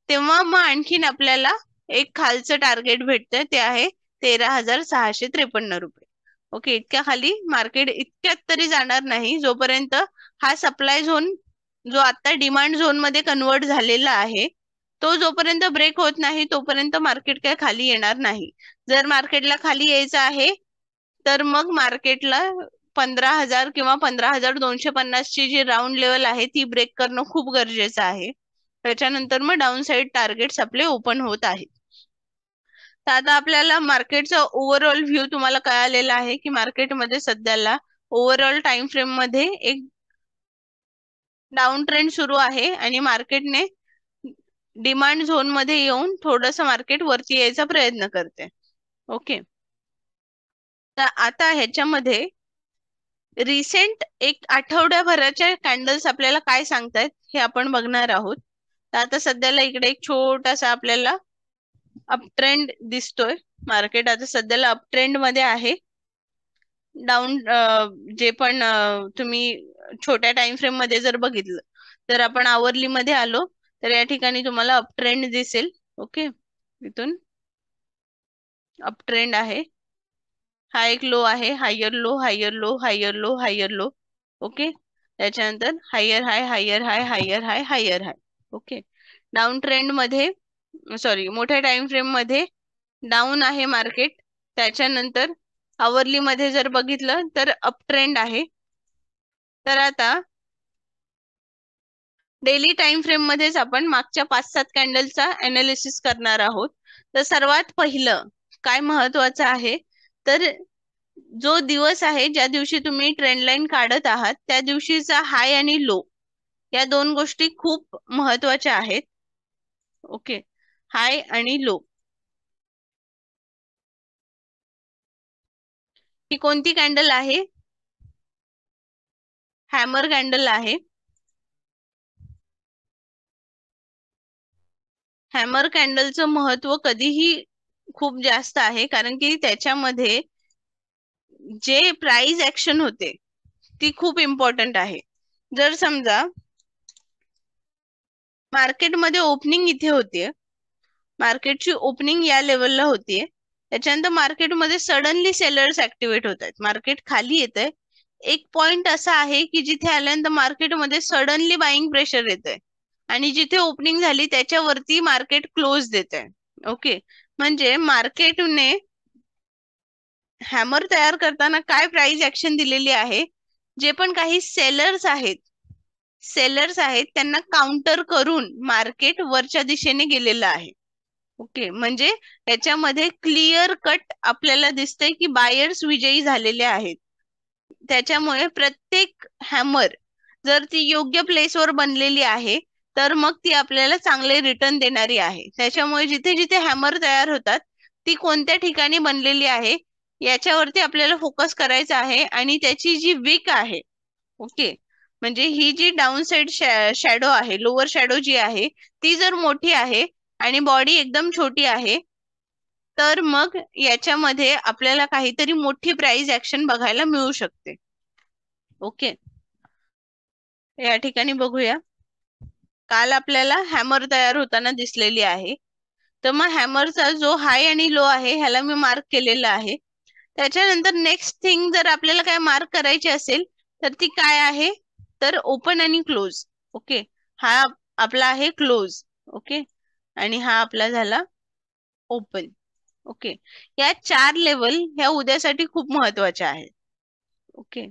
तेव्हा मग आणखीन आपल्याला एक खालचं टार्गेट भेटतं, ते आहे 13,653 रुपये. ओके, इतक्या खाली मार्केट इतक्यात तरी जाणार नाही जोपर्यंत हा सप्लाय झोन जो आता डिमांड झोन मध्ये कन्वर्ट झालेला आहे तो जोपर्यंत ब्रेक होत नाही तोपर्यंत मार्केट काय खाली येणार नाही. जर मार्केटला खाली यायचं आहे तर मग मार्केटला 15,000 किंवा 15,250 ची जी राऊंड लेवल आहे ती ब्रेक करणं खूप गरजेचं आहे. त्याच्यानंतर मग डाऊन साइड टार्गेट्स आपले ओपन होत आहेत. तर आता आपल्याला मार्केटचा ओव्हरऑल व्ह्यू तुम्हाला कळालेला आहे की मार्केटमध्ये सध्याला ओव्हरऑल टाइम फ्रेम मध्ये एक डाऊन ट्रेंड सुरू आहे आणि मार्केटने डिमांड झोन मध्ये येऊन थोडस मार्केट वरती यायचा प्रयत्न करते. ओके, तर आता ह्याच्यामध्ये रिसेंट एक आठवड्याभराच्या कॅन्डल्स आपल्याला काय सांगतायत हे आपण बघणार आहोत. तर आता सध्याला इकडे एक छोटासा आपल्याला अप ट्रेंड दिसतोय. मार्केट आता सध्याला अप ट्रेंड मध्ये आहे. डाऊन जे पण तुम्ही छोट्या टाइम फ्रेम मध्ये जर बघितलं तर आपण आवरली मध्ये आलो तर या ठिकाणी तुम्हाला अप ट्रेंड दिसेल. ओके, इथून अप ट्रेंड आहे. हा एक लो आहे, higher low higher low higher low higher low. Okay, त्याच्यानंतर higher high higher high higher high higher high. Okay, down trend मध्ये सॉरी मोठ्या टाइम फ्रेम मध्ये डाऊन आहे मार्केट. त्याच्यानंतर आवरली मध्ये जर बघितलं तर अप ट्रेंड आहे. तर आता डेली टाइम फ्रेम मध्येच आपण मागच्या 5-7 कॅन्डलचा एनालिसिस करणार आहोत. तर सर्वात पहिलं काय महत्वाचं आहे तर जो दिवस आहे ज्या दिवशी तुम्ही ट्रेंड लाईन काढत आहात त्या दिवशीचा हाय आणि लो या दोन गोष्टी खूप महत्वाच्या आहेत. ओके, हाय आणि लो. ही कोणती कॅन्डल आहे? हॅमर कॅन्डल आहे. हॅमर कॅन्डलचं महत्व कधीही खूप जास्त आहे कारण की त्याच्यामध्ये जे प्राइस ऍक्शन होते ती खूप इम्पॉर्टंट आहे. जर समजा मार्केटमध्ये ओपनिंग इथे होतीये, मार्केटची ओपनिंग या लेवलला होतीये, त्याच्यानंतर मार्केटमध्ये सडनली सेलर्स ऍक्टिव्हेट होत आहेत, मार्केट खाली येत आहे. एक पॉइंट असा आहे की जिथे आल्यानंतर मार्केटमध्ये सडनली बाईंग प्रेशर येत आहे आणि जिथे ओपनिंग झाली त्याच्यावरती मार्केट क्लोज देत आहे. ओके, म्हणजे मार्केटने हॅमर तयार करताना काय प्राइस ऍक्शन दिलेली आहे, जे पण काही सेलर्स आहेत त्यांना काउंटर करून मार्केट वरच्या दिशेने गेलेलं आहे. ओके, म्हणजे याच्यामध्ये क्लिअर कट आपल्याला दिसतंय की बायर्स विजयी झालेले आहेत. त्याच्यामुळे प्रत्येक हॅमर जर ती योग्य प्लेसवर बनलेली आहे तर मग ती आपल्याला चांगले रिटर्न देणारी आहे. त्याच्यामुळे जिथे जिथे हॅमर तयार होतात ती कोणत्या ठिकाणी बनलेली आहे याच्यावरती आपल्याला फोकस करायचा आहे आणि त्याची जी विक आहे. ओके, म्हणजे ही जी डाऊन साइड शॅडो आहे, लोअर शॅडो जी आहे ती जर मोठी आहे आणि बॉडी एकदम छोटी आहे तर मग याच्यामध्ये आपल्याला काहीतरी मोठी प्राइस ऍक्शन बघायला मिळू शकते. ओके, या ठिकाणी बघूया. काल आपल्याला हॅमर तयार होताना दिसलेली आहे. तर मग हॅमरचा जो हाय आणि लो आहे ह्याला मी मार्क केलेला आहे. त्याच्यानंतर नेक्स्ट थिंग जर आपल्याला काय मार्क करायची असेल तर ती काय आहे तर ओपन आणि क्लोज. ओके, हा आपला आहे क्लोज. ओके, आणि हा आपला झाला ओपन. ओके, या 4 लेवल ह्या उद्यासाठी खूप महत्वाच्या आहेत. ओके,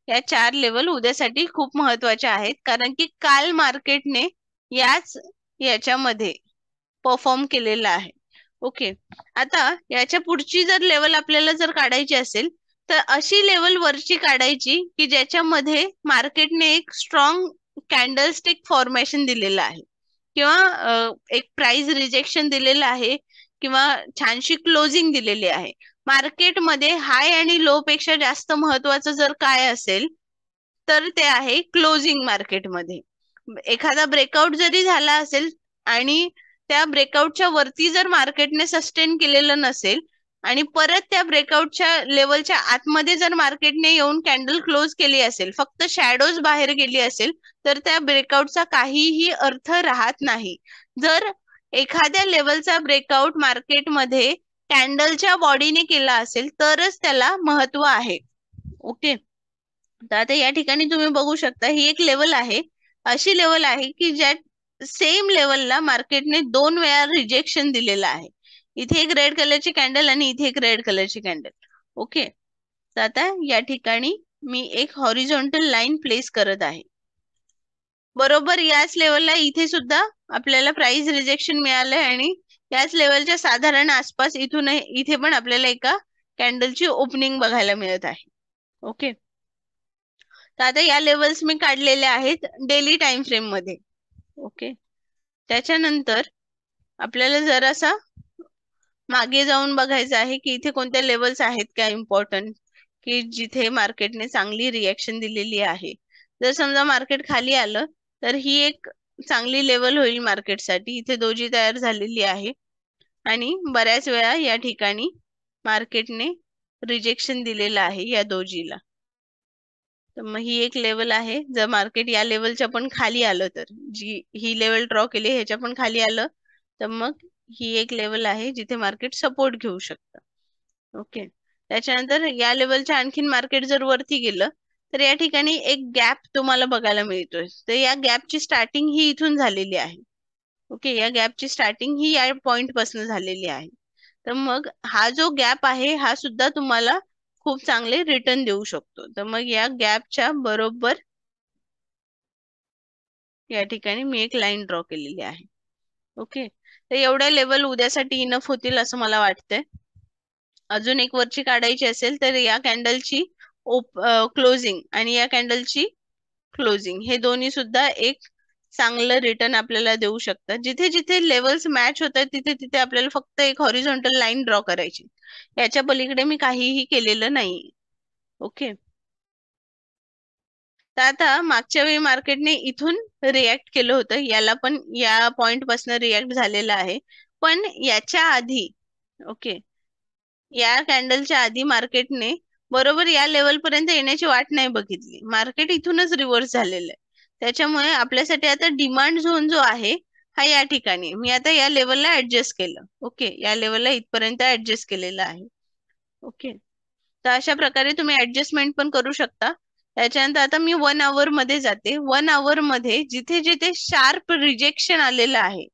या 4 लेवल उद्यासाठी खूप महत्वाच्या आहेत कारण की काल मार्केटने याच्यामध्ये परफॉर्म केलेला आहे. ओके, आता याच्या पुढची जर लेवल आपल्याला जर काढायची असेल तर अशी लेवल वरची काढायची की ज्याच्यामध्ये मार्केटने एक स्ट्रॉंग कॅन्डलस्टिक फॉर्मेशन दिलेलं आहे किंवा एक प्राइस रिजेक्शन दिलेलं आहे किंवा छानशी क्लोजिंग दिलेली आहे. मार्केटमध्ये हाय आणि लो पेक्षा जास्त महत्वाचं जर काय असेल तर ते आहे क्लोजिंग. मार्केटमध्ये एखादा ब्रेकआउट जरी झाला असेल आणि त्या ब्रेकआउटच्या वरती जर मार्केटने सस्टेन केलेलं नसेल आणि परत त्या ब्रेकआउटच्या लेवलच्या आतमध्ये जर मार्केटने येऊन कॅन्डल क्लोज केली असेल, फक्त शॅडोज बाहेर गेली असेल तर त्या ब्रेकआउटचा काहीही अर्थ राहत नाही. जर एखाद्या लेवलचा ब्रेकआउट मार्केटमध्ये कॅन्डलच्या बॉडीने केला असेल तरच त्याला महत्व आहे. ओके, तर आता या ठिकाणी तुम्ही बघू शकता ही एक लेवल आहे, अशी लेवल आहे की ज्या सेम लेवलला मार्केटने 2 वेळा रिजेक्शन दिलेलं आहे. इथे एक रेड कलरची कॅन्डल आणि इथे एक रेड कलरची कॅन्डल. ओके, तर आता या ठिकाणी मी एक हॉरिझॉन्टल लाईन प्लेस करत आहे. बरोबर याच लेवलला इथे सुद्धा आपल्याला प्राइस रिजेक्शन मिळालंय आणि याच लेवलच्या साधारण आसपास इथून इथे पण आपल्याला एका कॅन्डलची ओपनिंग बघायला मिळत आहे. ओके, तर आता या लेवल्स मी काढलेल्या आहेत डेली टाइम फ्रेम मध्ये. ओके, त्याच्यानंतर आपल्याला जरासा मागे जाऊन बघायचं आहे की इथे कोणत्या लेवल्स आहेत का इम्पॉर्टंट, की जिथे मार्केटने चांगली रिएक्शन दिलेली आहे. जर समजा मार्केट खाली आलं तर ही एक चांगली लेवल होईल मार्केटसाठी. इथे दोजी तयार झालेली आहे आणि बऱ्याच वेळा या ठिकाणी मार्केटने रिजेक्शन दिलेलं आहे या दोजीला. तर मग ही एक लेवल आहे. जर मार्केट या लेवलच्या पण खाली आलं तर, जी ही लेवल ड्रॉ केली ह्याच्या पण खाली आलं तर मग ही एक लेवल आहे जिथे मार्केट सपोर्ट घेऊ शकतं. ओके, त्याच्यानंतर या लेवलच्या आणखीन मार्केट जर वरती गेलं तर या ठिकाणी एक गॅप तुम्हाला बघायला मिळतोय. तर या गॅपची स्टार्टिंग ही इथून झालेली आहे. ओके, या गॅपची स्टार्टिंग ही या पॉइंट पासून झालेली आहे. तर मग हा जो गॅप आहे हा सुद्धा तुम्हाला खूप चांगले रिटर्न देऊ शकतो. तर मग या गॅपच्या बरोबर या ठिकाणी मी एक लाईन ड्रॉ केलेली आहे. ओके, तर एवढ्या लेवल उद्यासाठी इनफ होतील असं मला वाटतंय. अजून एक वरची काढायची असेल तर या कॅन्डलची क्लोजिंग आणि या कॅन्डलची क्लोजिंग हे दोन्ही सुद्धा एक चांगलं रिटर्न आपल्याला देऊ शकतात. जिथे जिथे लेवल्स मॅच होतात तिथे तिथे आपल्याला फक्त एक हॉरिझॉन्टल लाईन ड्रॉ करायची. याच्या पलीकडे मी काहीही केलेलं नाही. ओके, तर आता मागच्या वेळी मार्केटने इथून रिॲक्ट केलं होतं, याला पण या पॉइंट पासून रिॲक्ट झालेला आहे. पण याच्या आधी, ओके, या कॅन्डलच्या आधी मार्केटने बरोबर या लेवल पर्यंत येण्याची वाट नाही बघितली. मार्केट इथूनच रिव्हर्स झालेलं आहे. त्याच्यामुळे आपल्यासाठी आता डिमांड झोन जो आहे हा या ठिकाणी, मी आता या लेवलला ऍडजस्ट केलं. ओके, या लेवलला इथपर्यंत ऍडजस्ट केलेलं आहे. ओके, तर अशा प्रकारे तुम्ही ऍडजस्टमेंट पण करू शकता. त्याच्यानंतर आता मी 1 आवर मध्ये जाते. 1 आवर मध्ये जिथे जिथे शार्प रिजेक्शन आलेलं आहे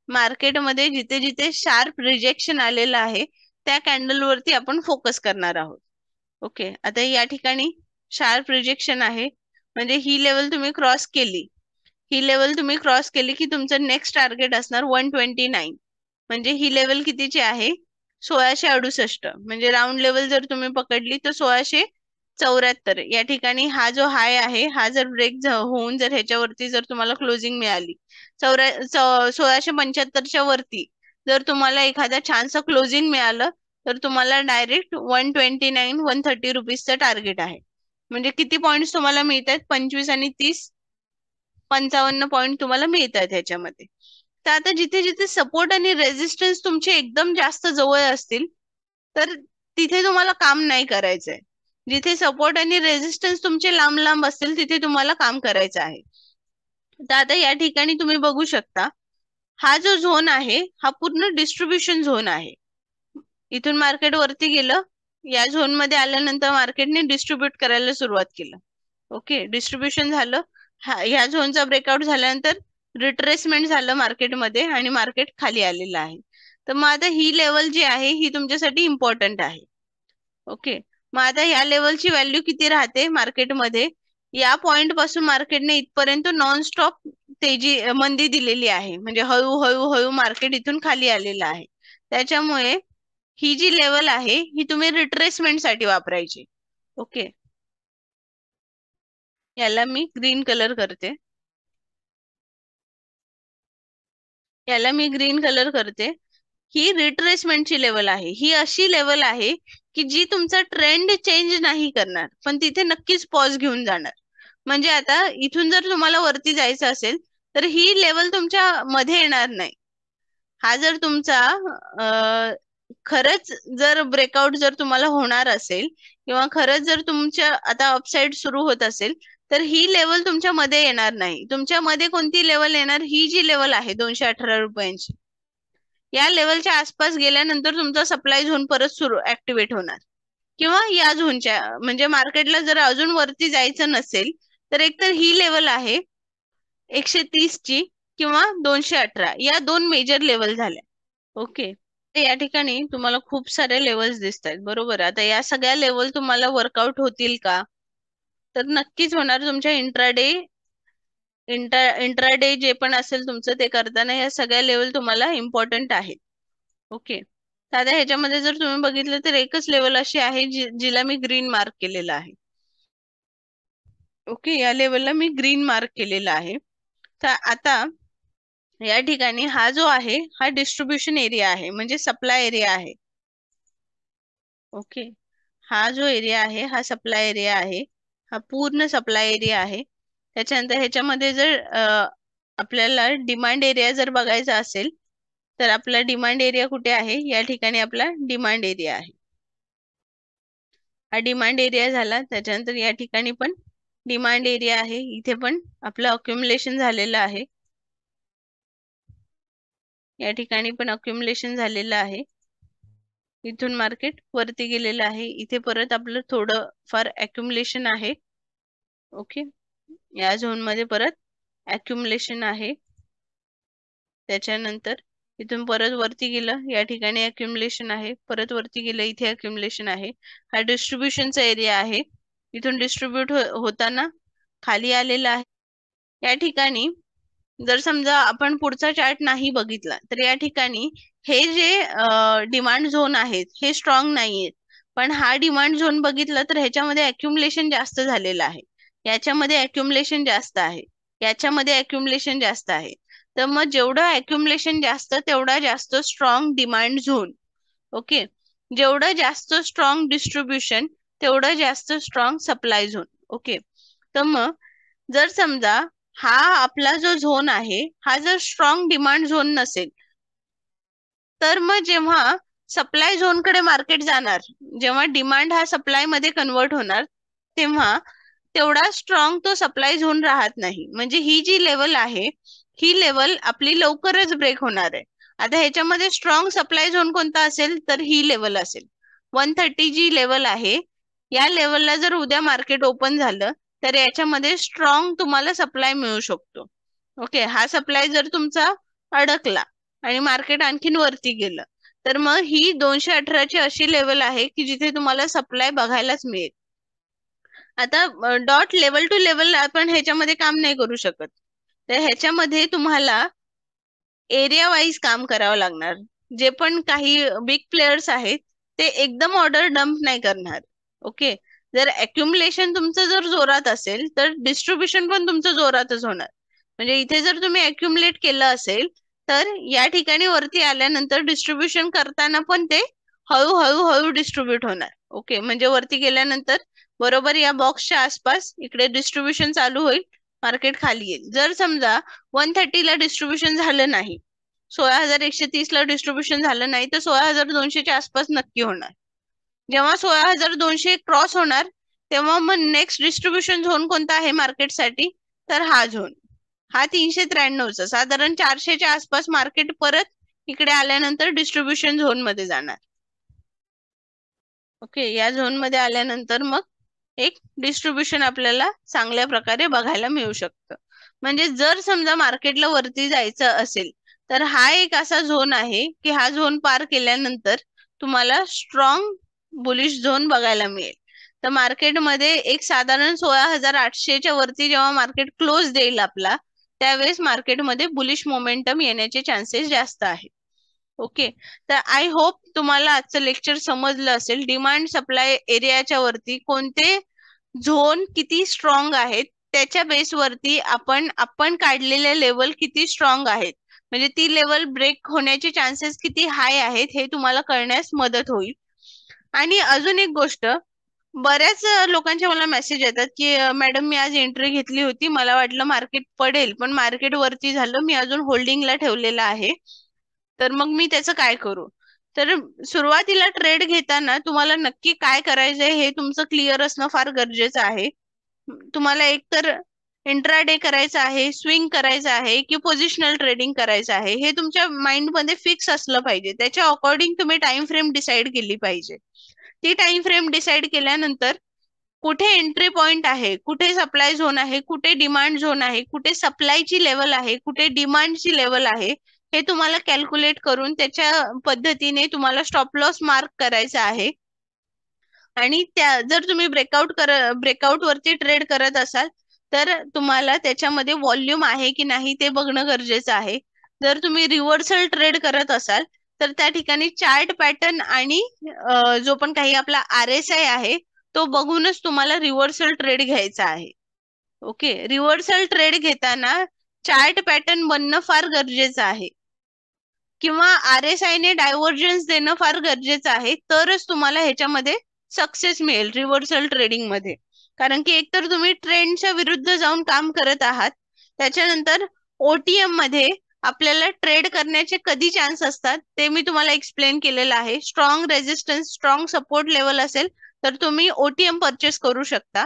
मार्केटमध्ये, जिथे जिथे शार्प रिजेक्शन आलेलं आहे त्या कॅन्डल वरती आपण फोकस करणार आहोत. ओके, आता या ठिकाणी शार्प रिजेक्शन आहे म्हणजे ही लेवल तुम्ही क्रॉस केली. ही लेवल तुम्ही क्रॉस केली की तुमचं नेक्स्ट टार्गेट असणार 129. म्हणजे ही लेवल कितीची आहे? 1668. म्हणजे राऊंड लेवल जर तुम्ही पकडली तर 1674. या ठिकाणी हा जो हाय आहे हा जर ब्रेक होऊन जर ह्याच्यावरती जर तुम्हाला क्लोजिंग मिळाली 1675च्या वरती जर तुम्हाला एखादा छानसा क्लोजिंग मिळालं तर तुम्हाला डायरेक्ट 129 130 रुपीजचं टार्गेट आहे. म्हणजे किती पॉइंट तुम्हाला मिळत आहेत? 25 आणि 30 55 पॉइंट तुम्हाला मिळतात ह्याच्यामध्ये. तर आता जिथे जिथे सपोर्ट आणि रेजिस्टन्स तुमचे एकदम जास्त जवळ असतील तर तिथे तुम्हाला काम नाही करायचंय. जिथे सपोर्ट आणि रेजिस्टन्स तुमचे लांब लांब असतील तिथे तुम्हाला काम करायचं आहे. तर आता या ठिकाणी तुम्ही बघू शकता हा जो झोन आहे हा पूर्ण डिस्ट्रीब्युशन झोन आहे. इथून मार्केट वरती गेलं, या झोन मध्ये आल्यानंतर मार्केटने डिस्ट्रीब्यूट करायला सुरुवात केलं. ओके, डिस्ट्रीब्युशन झालं. ह्या झोनचा ब्रेकआउट झाल्यानंतर रिट्रेसमेंट झालं मार्केटमध्ये आणि मार्केट खाली आलेलं आहे. तर मग आता ही लेवल जी आहे ही तुमच्यासाठी इम्पॉर्टंट आहे. ओके, मग आता ह्या लेवलची व्हॅल्यू किती राहते मार्केटमध्ये? या पॉइंट पासून मार्केटने इथपर्यंत नॉनस्टॉप तेजी मंदी दिलेली आहे. म्हणजे हळूहळू हळू मार्केट इथून खाली आलेलं आहे. त्याच्यामुळे ही जी लेवल आहे ही तुम्ही रिट्रेसमेंट साठी वापरायची. ओके, याला मी ग्रीन कलर करते. याला मी ग्रीन कलर करते. ही रिट्रेसमेंटची लेवल आहे. ही अशी लेवल आहे की जी तुमचा ट्रेंड चेंज नाही करणार पण तिथे नक्कीच पॉज घेऊन जाणार. म्हणजे आता इथून जर तुम्हाला वरती जायचं असेल तर ही लेवल तुमच्या मध्ये येणार नाही. हा जर तुमचा खरंच जर ब्रेकआउट जर तुम्हाला होणार असेल किंवा खरंच जर तुमच्या आता अपसाइड सुरू होत असेल तर ही लेवल तुमच्या मध्ये येणार नाही. तुमच्या मध्ये कोणती लेवल येणार? ही जी लेवल आहे 218 रुपयांची, या लेवलच्या आसपास गेल्यानंतर तुमचा सप्लाय झोन परत सुरू ऍक्टिव्हेट होणार. किंवा या झोनच्या म्हणजे मार्केटला जर अजून वरती जायचं नसेल तर एकतर ही लेवल आहे 130 ची किंवा 218, या दोन मेजर लेवल झाल्या. ओके, या ठिकाणी तुम्हाला खूप सारे लेवल्स दिसत आहेत बरोबर. आता या सगळ्या लेवल तुम्हाला वर्कआउट होतील का? तर नक्कीच होणार. तुमच्या इंट्राडे जे पण असेल तुमचं ते करताना या सगळ्या लेवल तुम्हाला इम्पॉर्टंट आहेत. ओके, तर आता ह्याच्यामध्ये जर तुम्ही बघितलं तर एकच लेवल अशी आहे जिला मी ग्रीन मार्क केलेला आहे. ओके, या लेवलला मी ग्रीन मार्क केलेला आहे. तर आता या ठिकाणी हा जो आहे हा डिस्ट्रीब्युशन एरिया आहे, म्हणजे सप्लाय एरिया आहे. ओके, हा जो एरिया आहे हा सप्लाय एरिया आहे, हा पूर्ण सप्लाय एरिया आहे. त्याच्यानंतर ह्याच्यामध्ये जर आपल्याला डिमांड एरिया जर बघायचा असेल तर आपला डिमांड एरिया कुठे आहे, या ठिकाणी आपला डिमांड एरिया आहे. हा डिमांड एरिया झाला. त्याच्यानंतर या ठिकाणी पण डिमांड एरिया आहे, इथे पण आपलं अक्युमुलेशन झालेलं आहे. या ठिकाणी पण अक्युमुलेशन झालेलं आहे. इथून मार्केट वरती गेलेलं आहे, इथे परत आपलं थोडं फार अक्युमुलेशन आहे. ओके, या झोन मध्ये परत अक्युमुलेशन आहे. त्याच्यानंतर इथून परत वरती गेलं, या ठिकाणी अक्युमुलेशन आहे, परत वरती गेलं, इथे अक्युमुलेशन आहे. हा डिस्ट्रीब्युशनचा एरिया आहे, इथून डिस्ट्रीब्यूट होताना खाली आलेला आहे. या ठिकाणी जर समजा आपण पुढचा चार्ट नाही बघितला तर या ठिकाणी हे जे डिमांड झोन आहेत हे स्ट्रॉंग नाहीयेत, पण हा डिमांड झोन बघितला तर ह्याच्यामध्ये अक्युमुलेशन जास्त झालेलं आहे, याच्यामध्ये अक्युमुलेशन जास्त आहे, याच्यामध्ये अक्युमुलेशन जास्त आहे. तर मग जेवढं अक्युमुलेशन जास्त तेवढा जास्त स्ट्रॉंग डिमांड झोन. ओके, जेवढं जास्त स्ट्रॉंग डिस्ट्रीब्युशन तेवढं जास्त स्ट्रॉंग सप्लाय झोन. ओके, तर मग जर समजा हा आपला जो झोन आहे हा जर स्ट्रॉंग डिमांड झोन नसेल तर मग जेव्हा सप्लाय झोन कडे मार्केट जाणार, जेव्हा डिमांड हा सप्लाय मध्ये कन्वर्ट होणार, तेव्हा तेवढा स्ट्रॉंग तो सप्लाय झोन राहत नाही. म्हणजे ही जी लेवल आहे ही लेवल आपली लवकरच ब्रेक होणार आहे. आता ह्याच्यामध्ये स्ट्रॉंग सप्लाय झोन कोणता असेल तर ही लेवल असेल. 130 जी लेवल आहे, या लेवलला जर उद्या मार्केट ओपन झालं तर याच्यामध्ये स्ट्रॉंग तुम्हाला सप्लाय मिळू शकतो. ओके, हा सप्लाय जर तुमचा अडकला आणि मार्केट आणखीन वरती गेलं तर मग ही 218 ची अशी लेवल आहे की जिथे तुम्हाला सप्लाय बघायलाच मिळेल. आता डॉट लेवल टू लेवल आपण ह्याच्यामध्ये काम नाही करू शकत, तर ह्याच्यामध्ये तुम्हाला एरिया वाईज काम करावं लागणार. जे पण काही बिग प्लेयर्स आहेत ते एकदम ऑर्डर डंप नाही करणार. ओके, जर अक्युमुलेशन तुमचं जर जोरात असेल तर डिस्ट्रीब्युशन पण तुमचं जोरातच होणार. म्हणजे इथे जर तुम्ही अक्युमुलेट केलं असेल तर या ठिकाणी वरती आल्यानंतर डिस्ट्रीब्युशन करताना पण ते हळूहळू हळू डिस्ट्रीब्यूट होणार. ओके, म्हणजे वरती गेल्यानंतर बरोबर या बॉक्सच्या आसपास इकडे डिस्ट्रीब्युशन चालू होईल, मार्केट खाली येईल. जर समजा 130 ला डिस्ट्रीब्युशन झालं नाही, 16,130 ला डिस्ट्रीब्युशन झालं नाही तर 16,200 च्या आसपास नक्की होणार. जेव्हा 16,200 क्रॉस होणार तेव्हा मग नेक्स्ट डिस्ट्रीब्युशन झोन कोणता आहे मार्केटसाठी, तर हा झोन, हा 393चा साधारण 400च्या आसपास मार्केट परत इकडे आल्यानंतर डिस्ट्रीब्युशन झोन मध्ये जाणार. ओके, या झोन मध्ये आल्यानंतर मग एक डिस्ट्रीब्युशन आपल्याला चांगल्या प्रकारे बघायला मिळू शकतं. म्हणजे जर समजा मार्केटला वरती जायचं असेल तर हा एक असा झोन आहे की हा झोन पार केल्यानंतर तुम्हाला स्ट्रॉंग बुलिश झोन बघायला मिळेल. तर मार्केटमध्ये एक साधारण 16,800च्या वरती जेव्हा मार्केट क्लोज देईल आपला, त्यावेळेस मार्केटमध्ये बुलिश मोमेंटम येण्याचे चान्सेस जास्त आहेत. ओके, तर आय होप तुम्हाला आजचं लेक्चर समजलं असेल. डिमांड सप्लाय एरियाच्या वरती कोणते झोन किती स्ट्रॉंग आहेत त्याच्या बेसवरती आपण आपण काढलेले लेवल किती स्ट्रॉंग आहेत, म्हणजे ती लेवल ब्रेक होण्याचे चान्सेस किती हाय आहेत हे तुम्हाला कळण्यास मदत होईल. आणि अजून एक गोष्ट, बऱ्याच लोकांचे मला मेसेज येतात की मॅडम मी आज एंट्री घेतली होती, मला वाटलं मार्केट पडेल पण मार्केट वरती झालं, मी अजून होल्डिंगला ठेवलेलं आहे, तर मग मी त्याचं काय करू. तर सुरुवातीला ट्रेड घेताना तुम्हाला नक्की काय करायचंय हे तुमचं क्लिअर असणं फार गरजेचं आहे. तुम्हाला एकतर इंट्राडे करायचं आहे, स्विंग करायचं आहे की पोझिशनल ट्रेडिंग करायचं आहे, हे तुमच्या माइंड मध्ये फिक्स असलं पाहिजे. त्याच्या अकॉर्डिंग तुम्ही टाइम फ्रेम डिसाइड केली पाहिजे. ती टाइम फ्रेम डिसाइड केल्यानंतर कुठे एंट्री पॉइंट आहे, कुठे सप्लाय झोन आहे, कुठे डिमांड झोन आहे, कुठे सप्लायची लेवल आहे, कुठे डिमांडची लेवल आहे, हे तुम्हाला कॅल्क्युलेट करून त्याच्या पद्धतीने तुम्हाला स्टॉप लॉस मार्क करायचा आहे. आणि त्या जर तुम्ही ब्रेकआउट वरती ट्रेड करत असाल तर तुम्हाला त्याच्यामध्ये व्हॉल्यूम आहे की नाही ते बघणं गरजेचं आहे. जर तुम्ही रिव्हर्सल ट्रेड करत असाल तर त्या ठिकाणी चार्ट पॅटर्न आणि जो पण काही आपला RSI आहे तो बघूनच तुम्हाला रिव्हर्सल ट्रेड घ्यायचा आहे. ओके, रिव्हर्सल ट्रेड घेताना चार्ट पॅटर्न बनणं फार गरजेचं आहे, किंवा RSI ने डायव्हर्जन्स देणं फार गरजेचं आहे, तरच तुम्हाला ह्याच्यामध्ये सक्सेस मिळेल रिव्हर्सल ट्रेडिंग मध्ये. कारण की एकतर तुम्ही ट्रेंडच्या विरुद्ध जाऊन काम करत आहात, त्याच्यानंतर OTM मध्ये आपल्याला ट्रेड करण्याचे कधी चान्स असतात ते मी तुम्हाला एक्सप्लेन केलेलं आहे. Strong resistance, strong support level असेल तर तुम्ही OTM परचेस करू शकता.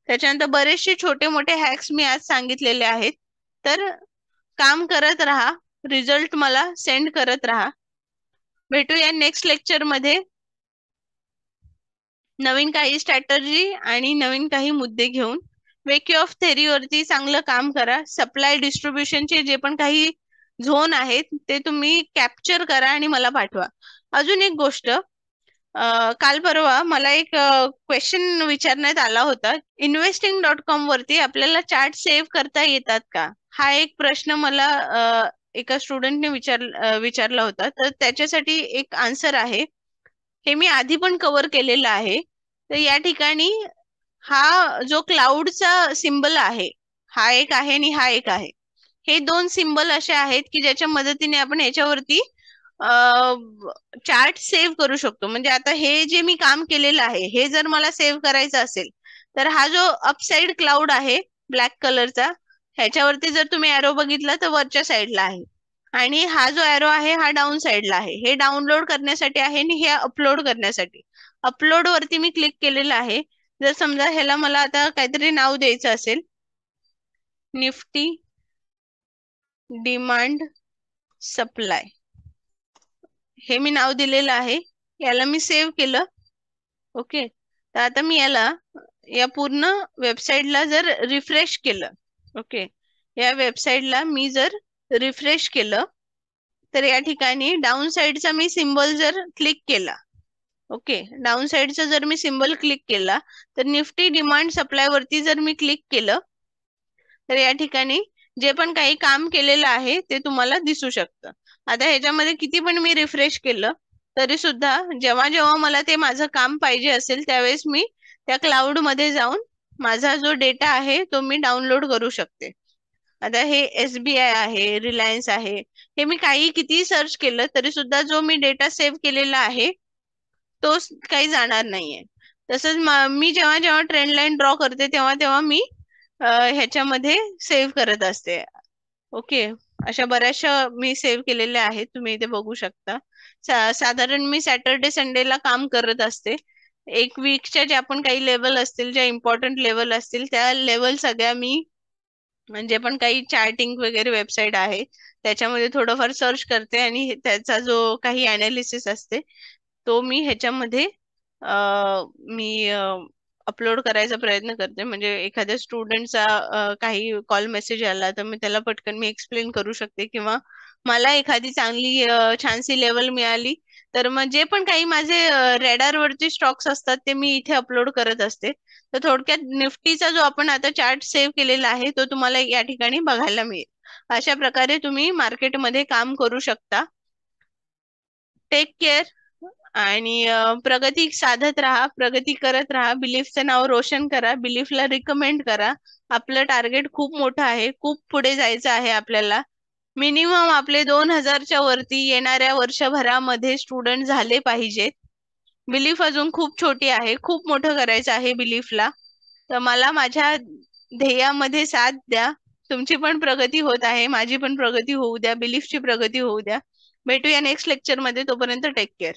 त्याच्यानंतर बरेचसे छोटे मोठे हॅक्स मी आज सांगितलेले आहेत. तर काम करत राहा, रिझल्ट मला सेंड करत राहा. भेटूया नेक्स्ट लेक्चर मध्ये नवीन काही स्ट्रॅटर्जी आणि नवीन काही मुद्दे घेऊन. वेकी ऑफ थेरीवरती चांगलं काम करा. सप्लाय डिस्ट्रीब्युशनचे जे पण काही झोन आहेत ते तुम्ही कॅप्चर करा आणि मला पाठवा. अजून एक गोष्ट, काल परवा मला एक क्वेश्चन विचारण्यात आला होता, investing.com वरती आपल्याला चार्ट सेव्ह करता येतात का, हा एक प्रश्न मला एका स्टुडंटने विचारला होता. तर त्याच्यासाठी एक आन्सर आहे, हे मी आधी पण कव्हर केलेलं आहे. तर या ठिकाणी हा जो क्लाउडचा सिम्बल आहे, हा एक आहे आणि हा एक आहे. हे दोन सिम्बल असे आहेत की ज्याच्या मदतीने आपण याच्यावरती चार्ट सेव्ह करू शकतो. म्हणजे आता हे जे मी काम केलेलं आहे हे जर मला सेव्ह करायचं असेल तर हा जो अपसाइड क्लाउड आहे ब्लॅक कलरचा, ह्याच्यावरती जर तुम्ही एरो बघितला तर वरच्या साईडला आहे, आणि हा जो एरो आहे हा डाऊन साईडला आहे. हे डाउनलोड करण्यासाठी आहे आणि हे अपलोड करण्यासाठी. अपलोड वरती मी क्लिक केलेलं आहे. जर समजा ह्याला मला आता काहीतरी नाव द्यायचं असेल, निफ्टी डिमांड सप्लाय, हे मी नाव दिलेलं आहे. याला मी सेव्ह केलं. ओके, तर आता मी याला या पूर्ण वेबसाईटला जर रिफ्रेश केलं, ओके, या वेबसाईटला मी जर रिफ्रेश केलं तर या ठिकाणी डाऊन साईडचा मी सिम्बॉल जर क्लिक केला, ओके, डाऊन साईडचा जर मी सिम्बॉल क्लिक केला तर निफ्टी डिमांड सप्लाय वरती जर मी क्लिक केलं तर या ठिकाणी जे पण काही काम केलेलं आहे ते तुम्हाला दिसू शकतं. आता ह्याच्यामध्ये किती पण मी रिफ्रेश केलं तरी सुद्धा जेव्हा जेव्हा मला ते माझं काम पाहिजे असेल त्यावेळेस मी त्या क्लाउड मध्ये जाऊन माझा जो डेटा आहे तो मी डाउनलोड करू शकते. आता हे SBI आहे, रिलायन्स आहे, हे मी काही किती सर्च केलं तरी सुद्धा जो मी डेटा सेव्ह केलेला आहे तो काही जाणार नाहीये. तसंच मी जेव्हा जेव्हा ट्रेंड लाईन ड्रॉ करते तेव्हा तेव्हा मी ह्याच्यामध्ये सेव्ह करत असते. ओके, अशा बऱ्याचशा मी सेव्ह केलेल्या आहेत, तुम्ही इथे बघू शकता. साधारण मी सॅटर्डे संडेला काम करत असते. एक वीकच्या ज्या पण काही लेवल असतील, ज्या इम्पॉर्टंट लेवल असतील त्या लेवल सगळ्या मी, म्हणजे पण काही चार्टिंग वगैरे वेबसाईट आहे त्याच्यामध्ये थोडंफार सर्च करते आणि त्याचा जो काही अनालिसिस असते तो मी ह्याच्यामध्ये मी अपलोड करायचा प्रयत्न करते. म्हणजे एखाद्या स्टुडंटचा काही कॉल मेसेज आला तर मी त्याला पटकन मी एक्सप्लेन करू शकते, किंवा मला एखादी चांगली छानशी लेवल मिळाली तर मग जे पण काही माझे रेडार वरती स्टॉक्स असतात ते मी इथे अपलोड करत असते. तर थोडक्यात निफ्टीचा जो आपण आता चार्ट सेव्ह केलेला आहे तो तुम्हाला या ठिकाणी बघायला मिळेल. अशा प्रकारे तुम्ही मार्केटमध्ये काम करू शकता. टेक केअर आणि प्रगती साधत राहा, प्रगती करत राहा, बिलीफचं नाव रोशन करा, बिलीफला रिकमेंड करा. आपलं टार्गेट खूप मोठं आहे, खूप पुढे जायचं आहे आपल्याला. मिनिमम आपले 2000च्या वरती येणाऱ्या वर्षभरामध्ये स्टुडंट झाले पाहिजेत. बिलीफ अजून खूप छोटी आहे, खूप मोठं करायचं आहे बिलीफला. तर मला माझ्या ध्येयामध्ये साथ द्या. तुमची पण प्रगती होत आहे, माझी पण प्रगती होऊ द्या, बिलीफची प्रगती होऊ द्या. भेटूया नेक्स्ट लेक्चर मध्ये. तोपर्यंत टेक केअर.